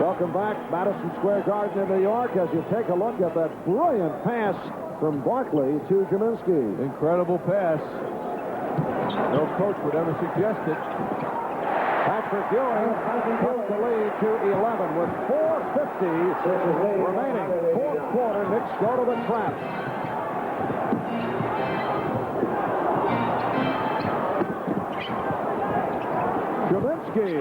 Welcome back, Madison Square Garden in New York, as you take a look at that brilliant pass from Barkley to Kaminsky. Incredible pass. No coach would ever suggest it. Patrick Ewing puts the lead to 11 with 4:50 remaining. Fourth quarter, Knicks go to the trap. Kaminsky,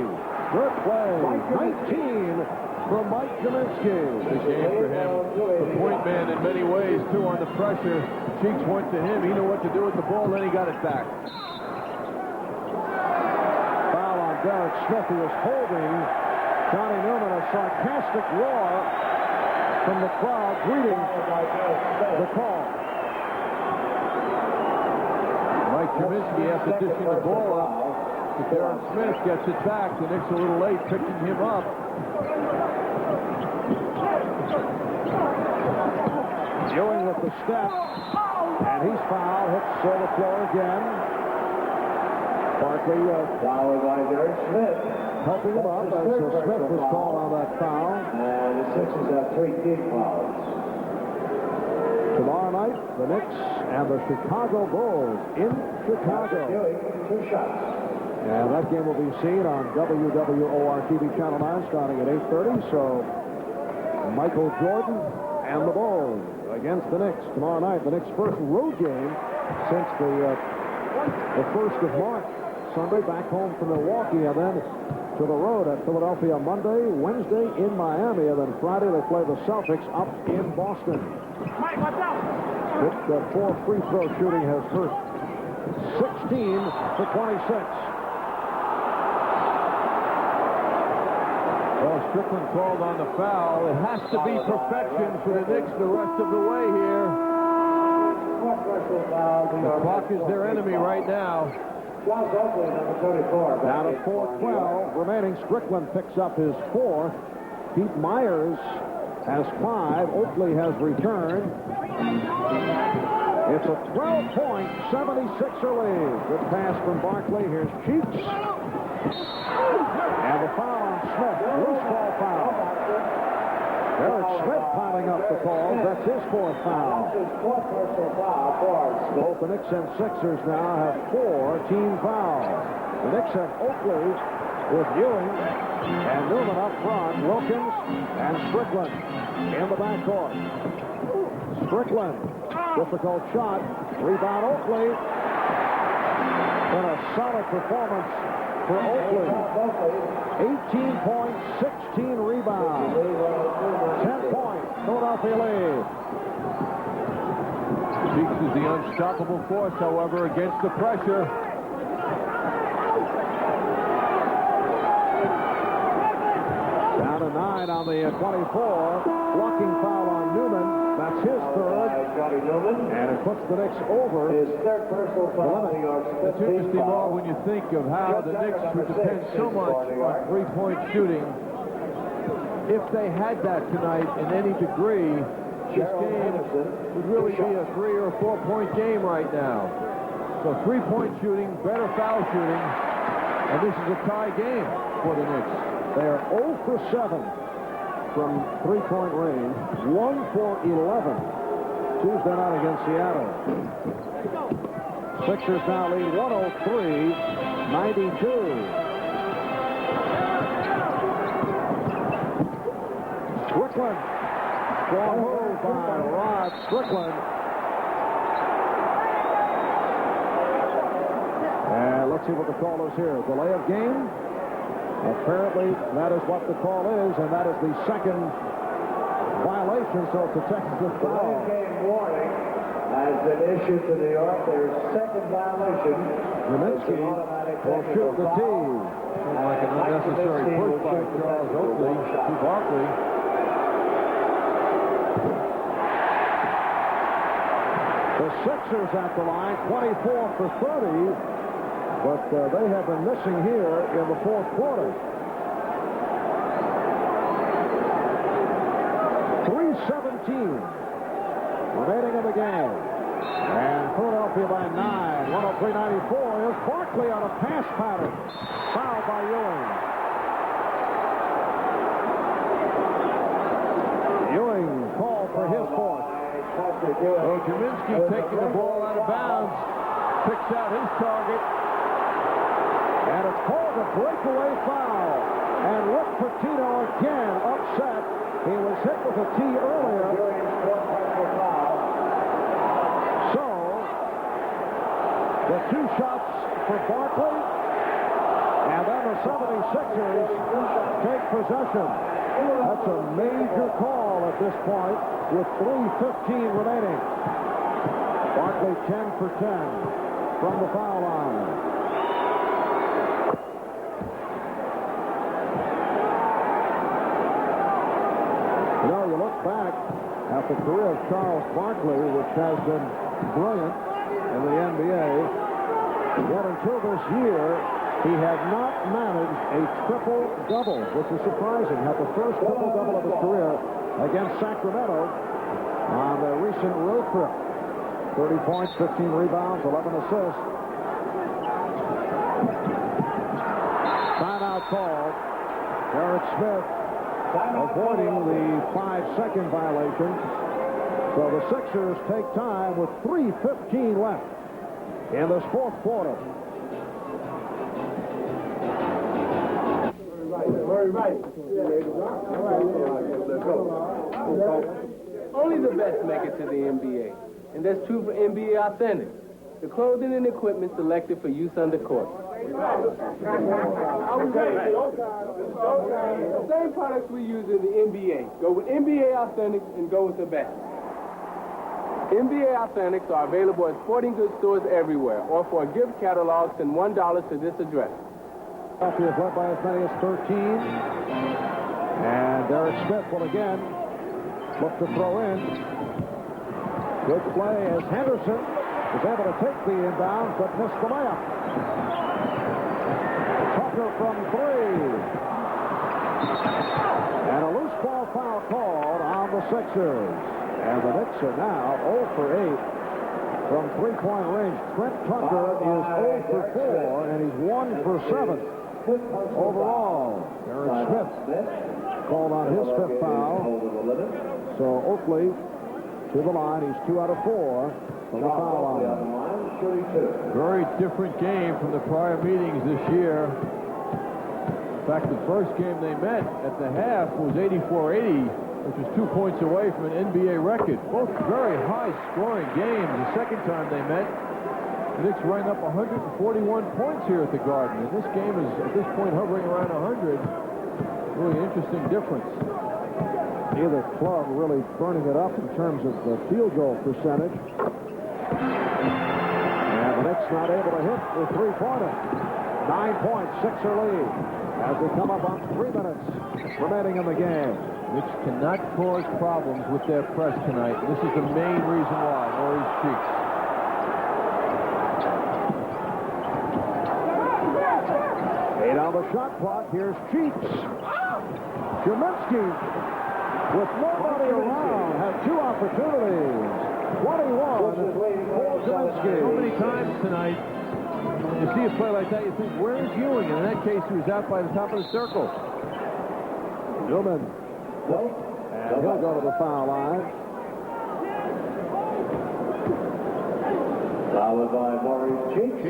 good play. 19 from Mike Kaminsky. Big game for him. The point man in many ways, too, under pressure. Cheeks went to him. He knew what to do with the ball, then he got it back. Foul on Derek Smith, who was holding Johnny Newman. A sarcastic roar from the crowd greeting the call. Mike Kaminsky, after dishing the ball up, Derek Smith gets it back. The Knicks a little late picking him up. Ewing with the step, and he's fouled. Hits the floor again. Barkley foul by Derek Smith. Helping him up as Smith was called on that foul. And the Sixers have 3 team fouls. Tomorrow night, the Knicks and the Chicago Bulls in Chicago. 2 shots. And that game will be seen on WWOR TV Channel 9 starting at 8:30. So Michael Jordan and the Bulls against the Knicks tomorrow night. The Knicks' first road game since the 1st of March. Sunday back home from Milwaukee, and then to the road at Philadelphia Monday, Wednesday in Miami, and then Friday they play the Celtics up in Boston. Mike, watch out! The 4 free throw shooting has hurt. 16 to 26. Well, Strickland called on the foul. It has to be perfection for the Knicks the rest of the way here. The clock is their enemy right now. Down to 4:12 remaining. Strickland picks up his fourth. Pete Myers has 5. Oakley has returned. It's a 12-point 76er lead. Good pass from Barkley. Here's Cheeks. And the foul on Smith. Loose ball foul. Eric Smith piling up the calls. That's his fourth foul. Both the Knicks and Sixers now have 4 team fouls. The Knicks have Oakley with Ewing and Newman up front. Wilkins and Strickland in the backcourt. Strickland, difficult shot. Rebound Oakley. And a solid performance for Oakley. 18 points, 16 rebounds. 10 points, Philadelphia lead. Cheeks is the unstoppable force, however, against the pressure. Down to 9 on the 24. Blocking foul on Newman. That's his third. And it puts the Knicks over his third personal foul. It's interesting, Law, when you think of how the Knicks would depend so much on three-point shooting. If they had that tonight in any degree, this game would really be a 3 or 4 point game right now. So 3-point shooting, better foul shooting, and this is a tie game for the Knicks. They are 0 for 7 from three-point range, 1 for 11 Tuesday night against Seattle. Sixers now lead 103-92. Strickland. Strong move by Rod Strickland. And let's see what the call is here. Delay of game. Apparently, that is what the call is, and that is the second violation, so it's a Texas foul. Game warning has been issued to New York. Their second violation. Zeminski will shoot the tee. Like an unnecessary push by Charles Oakley to Barkley. The Sixers at the line, 24 for 30, but they have been missing here in the fourth quarter. 3:17 remaining in the game. And Philadelphia by 9, 103-94. Here's Barkley on a pass pattern. Fouled by Ewing. Ewing called for his fourth. So Zeminski taking the ball out of bounds, picks out his target. And it's called a breakaway foul. And Rick Pitino again upset. He was hit with a tee earlier. So, the 2 shots for Barkley. And then the 76ers take possession. That's a major call at this point with 3:15 remaining. Barkley 10 for 10 from the foul line. You know, you look back at the career of Charles Barkley, which has been brilliant in the NBA, yet until this year, he had not managed a triple-double, which is surprising. Had the first triple-double of his career against Sacramento on their recent road trip. 30 points, 15 rebounds, 11 assists. Timeout called. Eric Smith avoiding the 5-second violation. So the Sixers take time with 3:15 left in this fourth quarter. Only the best make it to the NBA. And that's true for NBA Authentic, the clothing and equipment selected for use under court. The same products we use in the NBA. Go with NBA Authentics and go with the best. NBA Authentics are available at sporting goods stores everywhere, or for a gift catalog, send $1 to this address. Philadelphia is led by as many as 13. And Derek Smith will again look to throw in. Good play as Henderson is able to take the inbound, but missed the layup. Tucker from three. And a loose ball foul called on the Sixers. And the Knicks are now 0 for 8 from three-point range. Trent Tucker is 0 for 4, and he's 1 for 7 overall. Derek Smith called on his fifth foul. So Oakley to the line. He's 2 out of 4 from the foul line. Very different game from the prior meetings this year. In fact, the first game they met at the half was 84-80, which was 2 points away from an NBA record. Both very high-scoring games. The second time they met, the Knicks ran up 141 points here at the Garden. And this game is, at this point, hovering around 100. Really interesting difference. Neither club really burning it up in terms of the field goal percentage. And the Knicks not able to hit the three-pointer. 9 points, Sixer lead as we come up on 3 minutes remaining in the game. Knicks cannot cause problems with their press tonight. This is the main reason why. Maurice Cheeks. Eight on the shot clock. Here's Cheeks. Jerminski, with nobody around, had 2 opportunities. 21 for Jerminski. So many times tonight, you see a play like that, you think, where's Ewing? And in that case, he was out by the top of the circle. Newman. And he'll go to the foul line. Fouled by Maurice Cheeks.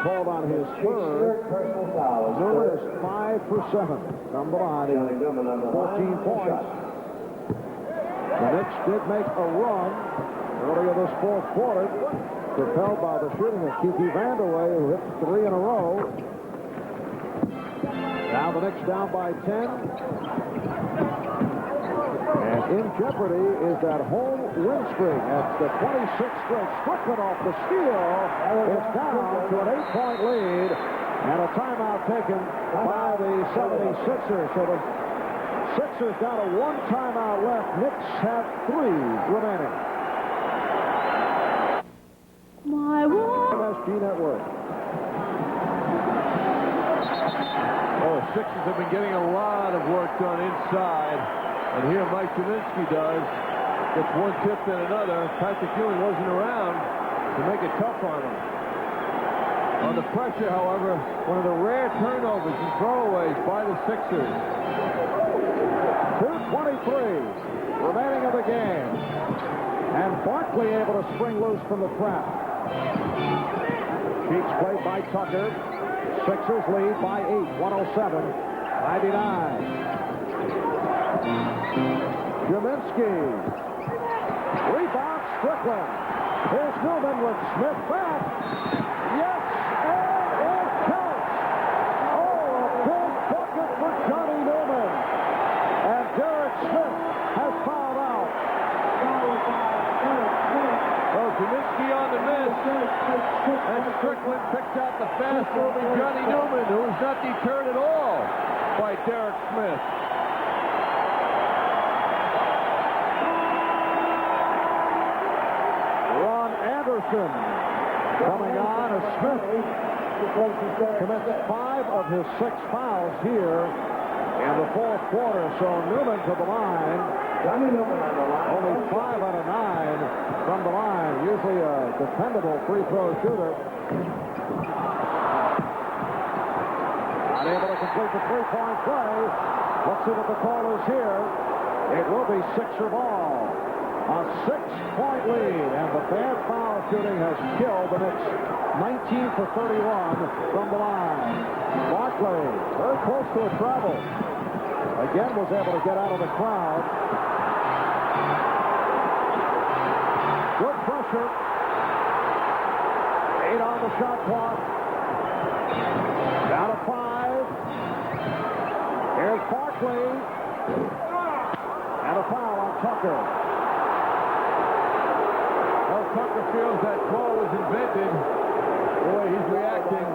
Called on his third. Newman is 5 for 7 from the line. 14 points. The Knicks did make a run earlier this fourth quarter, propelled by the shooting of Kiki Vandeweghe, who hit 3 in a row. Now the Knicks down by 10. And in jeopardy is that home win streak. That's the 26th straight. Strickland off the steal. It's down to an 8-point lead. And a timeout taken by the 76ers. So the Sixers got a 1 timeout left. Knicks have 3 remaining. My MSG Network. Oh, the Sixers have been getting a lot of work done inside. And here Mike Jerminski does. Gets one tip and another. Patrick Ewing wasn't around to make it tough on him. On the pressure, however, one of the rare turnovers and throwaways by the Sixers. 2:23 remaining of the game. And Barkley able to spring loose from the trap. Cheeks played by Tucker. Sixers lead by 8, 107-99. Jerminski. Rebound Strickland. Here's Newman with Smith back. Yes, and it counts. Oh, a big bucket for Johnny Newman. And Derek Smith has fouled out. Oh, Jerminski on the miss. And Strickland picks out the fast-moving Johnny Newman, who is not deterred at all by Derek Smith. Anderson coming on as Smith commits 5 of his 6 fouls here in the fourth quarter. So Newman to the line. Only 5 out of 9 from the line. Usually a dependable free throw shooter. Unable to complete the 3-point play. Let's see what the call is here. It will be Sixer ball. A 6-point lead, and the bad foul shooting has killed the Knicks. 19 for 31 from the line. Barkley, very close to a travel. Again was able to get out of the crowd. Good pressure. 8 on the shot clock. Down to 5. Here's Barkley. And a foul on Tucker. Tucker feels that call was invented. Boy, he's reacting.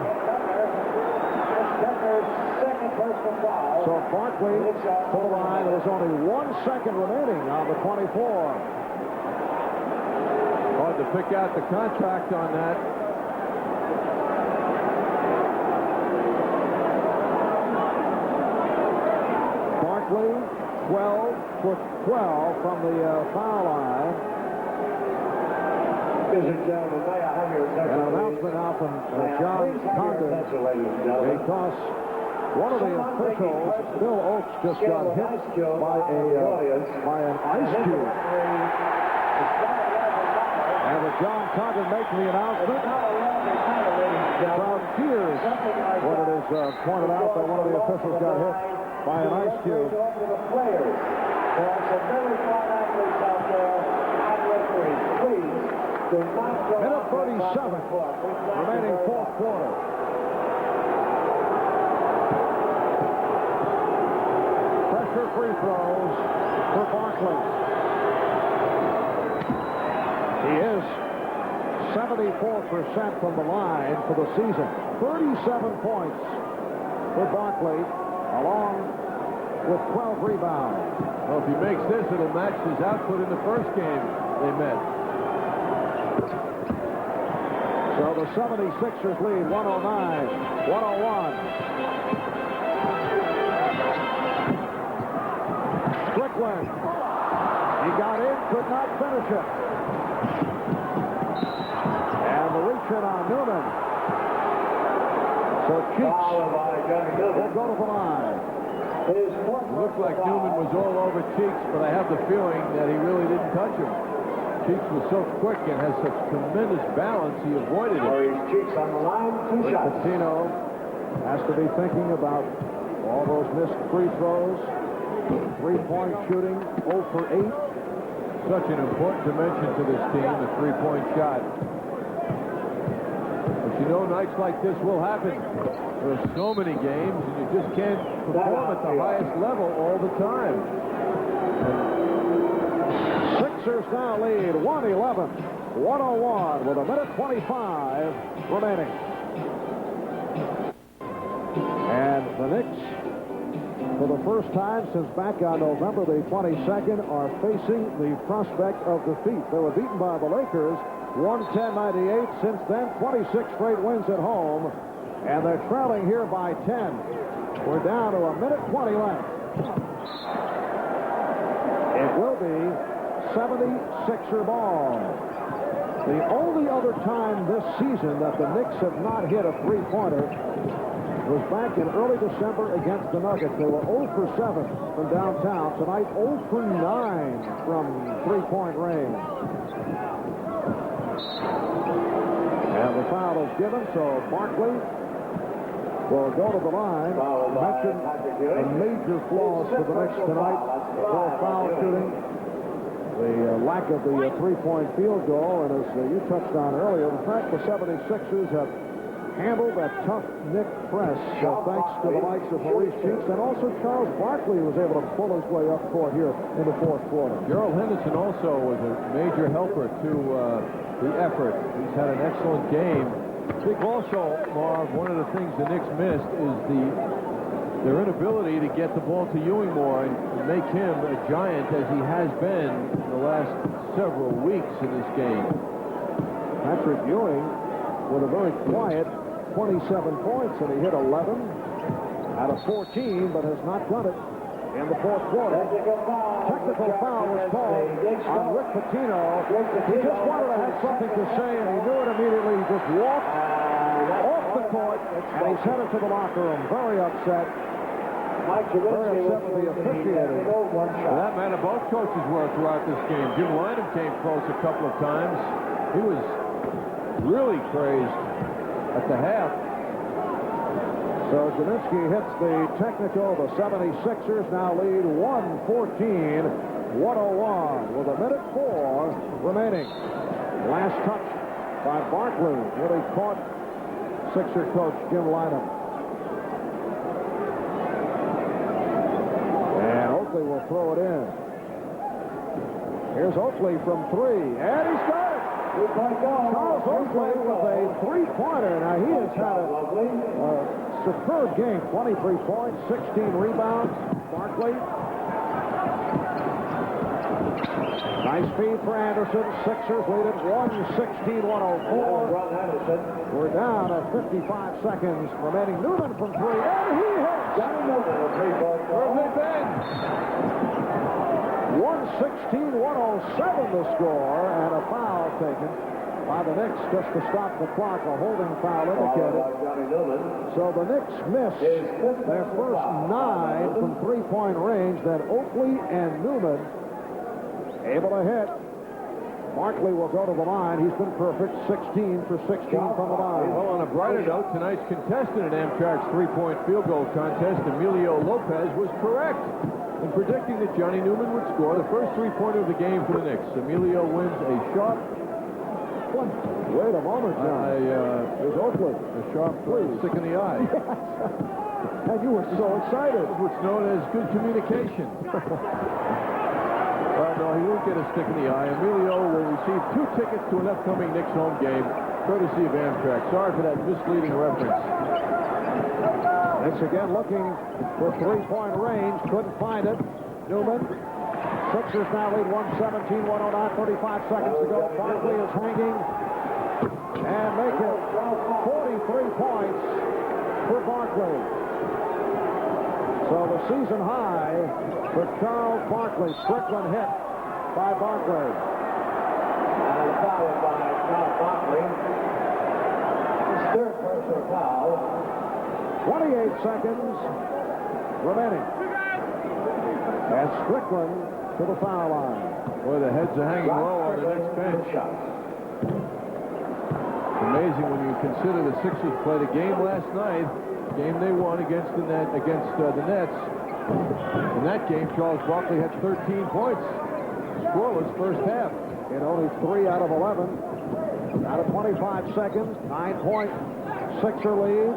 So Barkley to the line. There was only 1 second remaining on the 24. Hard to pick out the contract on that. Barkley, 12 for 12 from the foul line. Ladies and gentlemen, may I have your attention, An announcement now from John Condon because one of the officials, Bill Oakes, just got hit by an ice cube. And with John Condon making the announcement, the crowd cheers when it is pointed out that one of the officials got hit by an ice cube. There are some very fine athletes out there and referees. Please do not go. Minute 37, remaining fourth quarter. Pressure free throws for Barkley. He is 74% from the line for the season. 37 points for Barkley, along with 12 rebounds. Well, if he makes this, it'll match his output in the first game they met. So the 76ers lead 109-101. Strickland. He got in, could not finish it. And the reach in on Newman. So Cheeks will go to the line. It looked like Newman was all over Cheeks, but I have the feeling that he really didn't touch him. Cheeks was so quick and has such tremendous balance, he avoided it. Cheeks on the line, 2 shots. Patino has to be thinking about all those missed free throws, 3-point shooting, 0 for 8. Such an important dimension to this team, the 3-point shot. But you know, nights like this will happen. There are so many games, and you just can't perform at the highest level all the time. Sixers now lead 111-101 with a minute 25 remaining. And the Knicks, for the first time since back on November the 22nd, are facing the prospect of defeat. They were beaten by the Lakers 110-98. Since then, 26 straight wins at home, and they're trailing here by 10. We're down to a minute 20 left. It will be 76er ball. The only other time this season that the Knicks have not hit a three-pointer was back in early December against the Nuggets. They were 0 for 7 from downtown. Tonight, 0 for 9 from three-point range. And the foul is given, so Barkley will go to the line. Mentioned a major flaws for the Knicks tonight. Poor foul shooting, the lack of the three-point field goal, and as you touched on earlier, the fact the 76ers have handled that tough Knick press, thanks to the likes of Maurice Cheeks, and also Charles Barkley was able to pull his way up court here in the fourth quarter. Gerald Henderson also was a major helper to the effort. He's had an excellent game. I think also, Marv, one of the things the Knicks missed is their inability to get the ball to Ewing more and make him a giant as he has been in the last several weeks in this game. Patrick Ewing with a very quiet 27 points, and he hit 11 out of 14, but has not done it in the fourth quarter. Technical foul was called on Rick Pitino. He just wanted to have something to say, and he knew it immediately. He just walked off the court, and he's headed to the locker room, very upset. Very upset with the officiating. For that matter, both coaches were throughout this game. Jim Lynam came close a couple of times. He was really crazed at the half. So Jaminski hits the technical. The 76ers now lead 114-101 with a minute 4 remaining. Last touch by Barkley. Really caught Sixer coach Jim Lynam. And Oakley will throw it in. Here's Oakley from 3, and he's got it. Charles Oakley with a three-pointer. Now, he has had a superb game. 23 points, 16 rebounds. Barkley. Nice feed for Anderson. Sixers lead at 116-104. We're down to 55 seconds remaining. Newman from three, and he hits. Perfect bend. 116-107 the score, and a foul taken by the Knicks just to stop the clock. A holding foul indicated. So the Knicks missed their first 9 from three-point range. Then Oakley and Newman able to hit. Barkley will go to the line. He's been perfect, 16 for 16 from the line. Well, on a brighter note, tonight's contestant at Amtrak's three-point field goal contest, Emilio Lopez, was correct in predicting that Johnny Newman would score the first three-pointer of the game for the Knicks. Emilio wins a sharp... Wait a moment, John. There's Oakley. A sharp stick in the eye. And you were so excited. What's known as good communication. Well, no, he won't get a stick in the eye. Emilio will receive 2 tickets to an upcoming Knicks home game, courtesy of Amtrak. Sorry for that misleading reference. Knicks again looking for three-point range. Couldn't find it. Newman. Sixers now lead 117-109, 35 seconds to go. Barkley is hanging. And make it 43 points for Barkley. So the season high for Charles Barkley. Strickland hit by Barkley. And a foul by Charles Barkley. His third personal foul. 28 seconds remaining. And Strickland to the foul line. Boy, the heads are hanging low on the next bench. Amazing when you consider the Sixers played a game last night, a game they won against the Nets. In that game, Charles Barkley had 13 points. Scoreless first half. In only 3 out of 11. Out of 25 seconds, 9-point Sixer lead.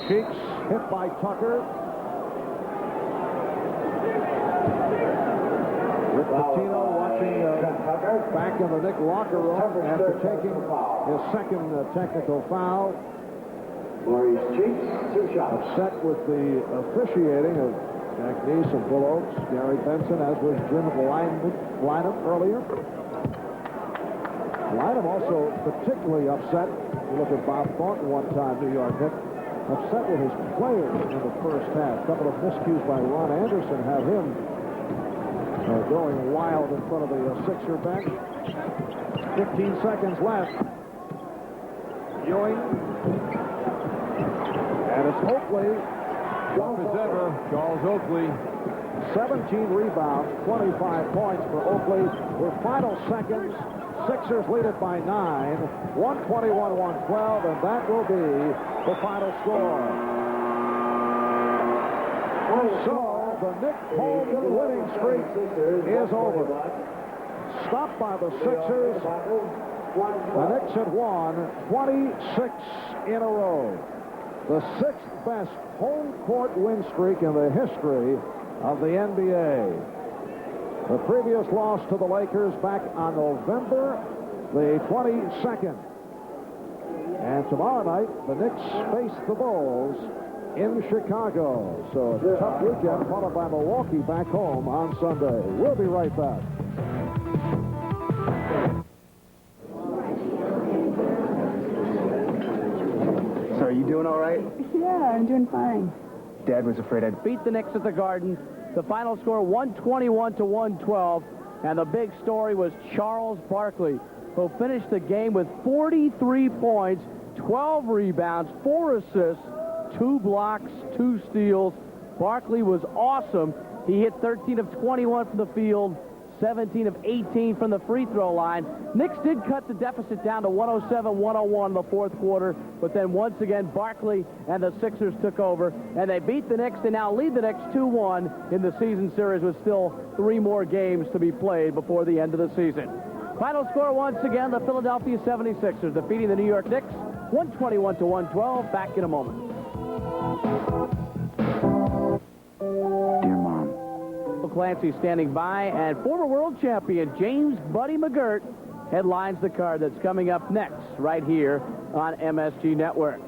Cheeks hit by Tucker. Rick Pitino watching back in the Knick locker room after taking his second technical foul. Maurice Cheeks, 2 shots. Upset with the officiating of Jack Neese and Bill Oakes, Gary Benson, as was Jim Lynam earlier. Lynam also particularly upset. You look at Bob Thornton one time, New York Knicks, upset with his players in the first half. A couple of miscues by Ron Anderson have him going wild in front of the Sixer bench. 15 seconds left. Ewing. And it's Oakley. Tough as ever, Charles Oakley. 17 rebounds, 25 points for Oakley. With final seconds, Sixers lead it by 9, 121-112, and that will be the final score. So the Knicks home winning streak is over. Stopped by the Sixers. The Knicks had won 26 in a row. The 6th best home court win streak in the history of the NBA. The previous loss to the Lakers back on November the 22nd. And tomorrow night, the Knicks face the Bulls in Chicago. So a tough weekend, followed by Milwaukee back home on Sunday. We'll be right back. So are you doing all right? Yeah, I'm doing fine. Dad was afraid I'd Beat the Knicks at the Garden. The final score 121-112, and the big story was Charles Barkley, who finished the game with 43 points, 12 rebounds, 4 assists, 2 blocks, 2 steals. Barkley was awesome. He hit 13 of 21 from the field, 17 of 18 from the free throw line. Knicks did cut the deficit down to 107-101 in the fourth quarter, but then once again, Barkley and the Sixers took over, and they beat the Knicks. They now lead the Knicks 2-1 in the season series with still 3 more games to be played before the end of the season. Final score once again, the Philadelphia 76ers defeating the New York Knicks 121-112. Back in a moment. Dear Mom. Clancy standing by, and former world champion James Buddy McGirt headlines the card that's coming up next right here on MSG Network.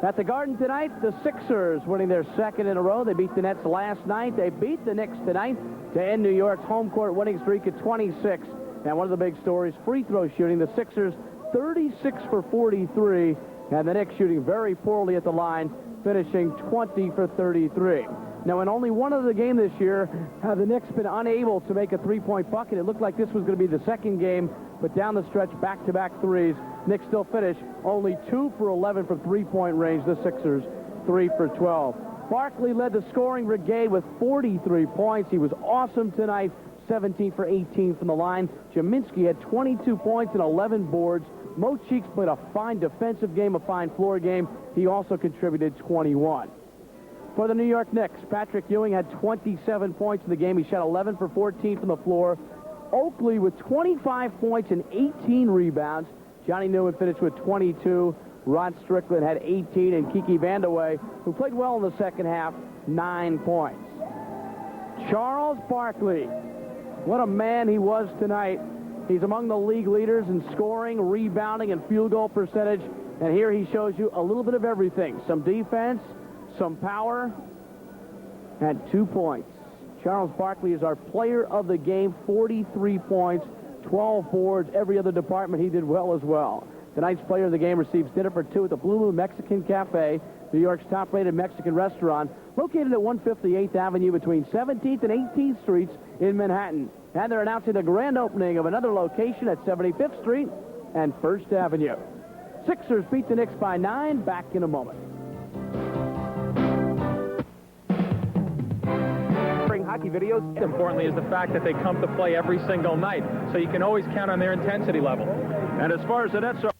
At the Garden tonight, the Sixers winning their second in a row. They beat the Nets last night. They beat the Knicks tonight to end New York's home court winning streak at 26. And one of the big stories, free throw shooting. The Sixers 36 for 43, and the Knicks shooting very poorly at the line, finishing 20 for 33. Now, in only one of the game this year, have the Knicks been unable to make a three-point bucket. It looked like this was going to be the second game, but down the stretch, back-to-back threes. Knicks still finish only 2 for 11 from three-point range. The Sixers 3 for 12. Barkley led the scoring brigade with 43 points. He was awesome tonight, 17 for 18 from the line. Jaminski had 22 points and 11 boards. Mo Cheeks played a fine defensive game, a fine floor game. He also contributed 21. For the New York Knicks, Patrick Ewing had 27 points in the game. He shot 11 for 14 from the floor. Oakley with 25 points and 18 rebounds. Johnny Newman finished with 22. Rod Strickland had 18, and Kiki Vandeweghe, who played well in the second half, 9 points. Charles Barkley, what a man he was tonight. He's among the league leaders in scoring, rebounding, and field goal percentage. And here he shows you a little bit of everything. Some defense, some power, and 2 points. Charles Barkley is our player of the game, 43 points, 12 boards. Every other department he did well as well. Tonight's player of the game receives dinner for 2 at the Blue Moon Mexican Cafe, New York's top-rated Mexican restaurant, located at 158th Avenue between 17th and 18th Streets in Manhattan. And they're announcing the grand opening of another location at 75th Street and 1st Avenue. Sixers beat the Knicks by 9. Back in a moment. Hockey videos. Importantly is the fact that they come to play every single night, so you can always count on their intensity level. And as far as the Nets are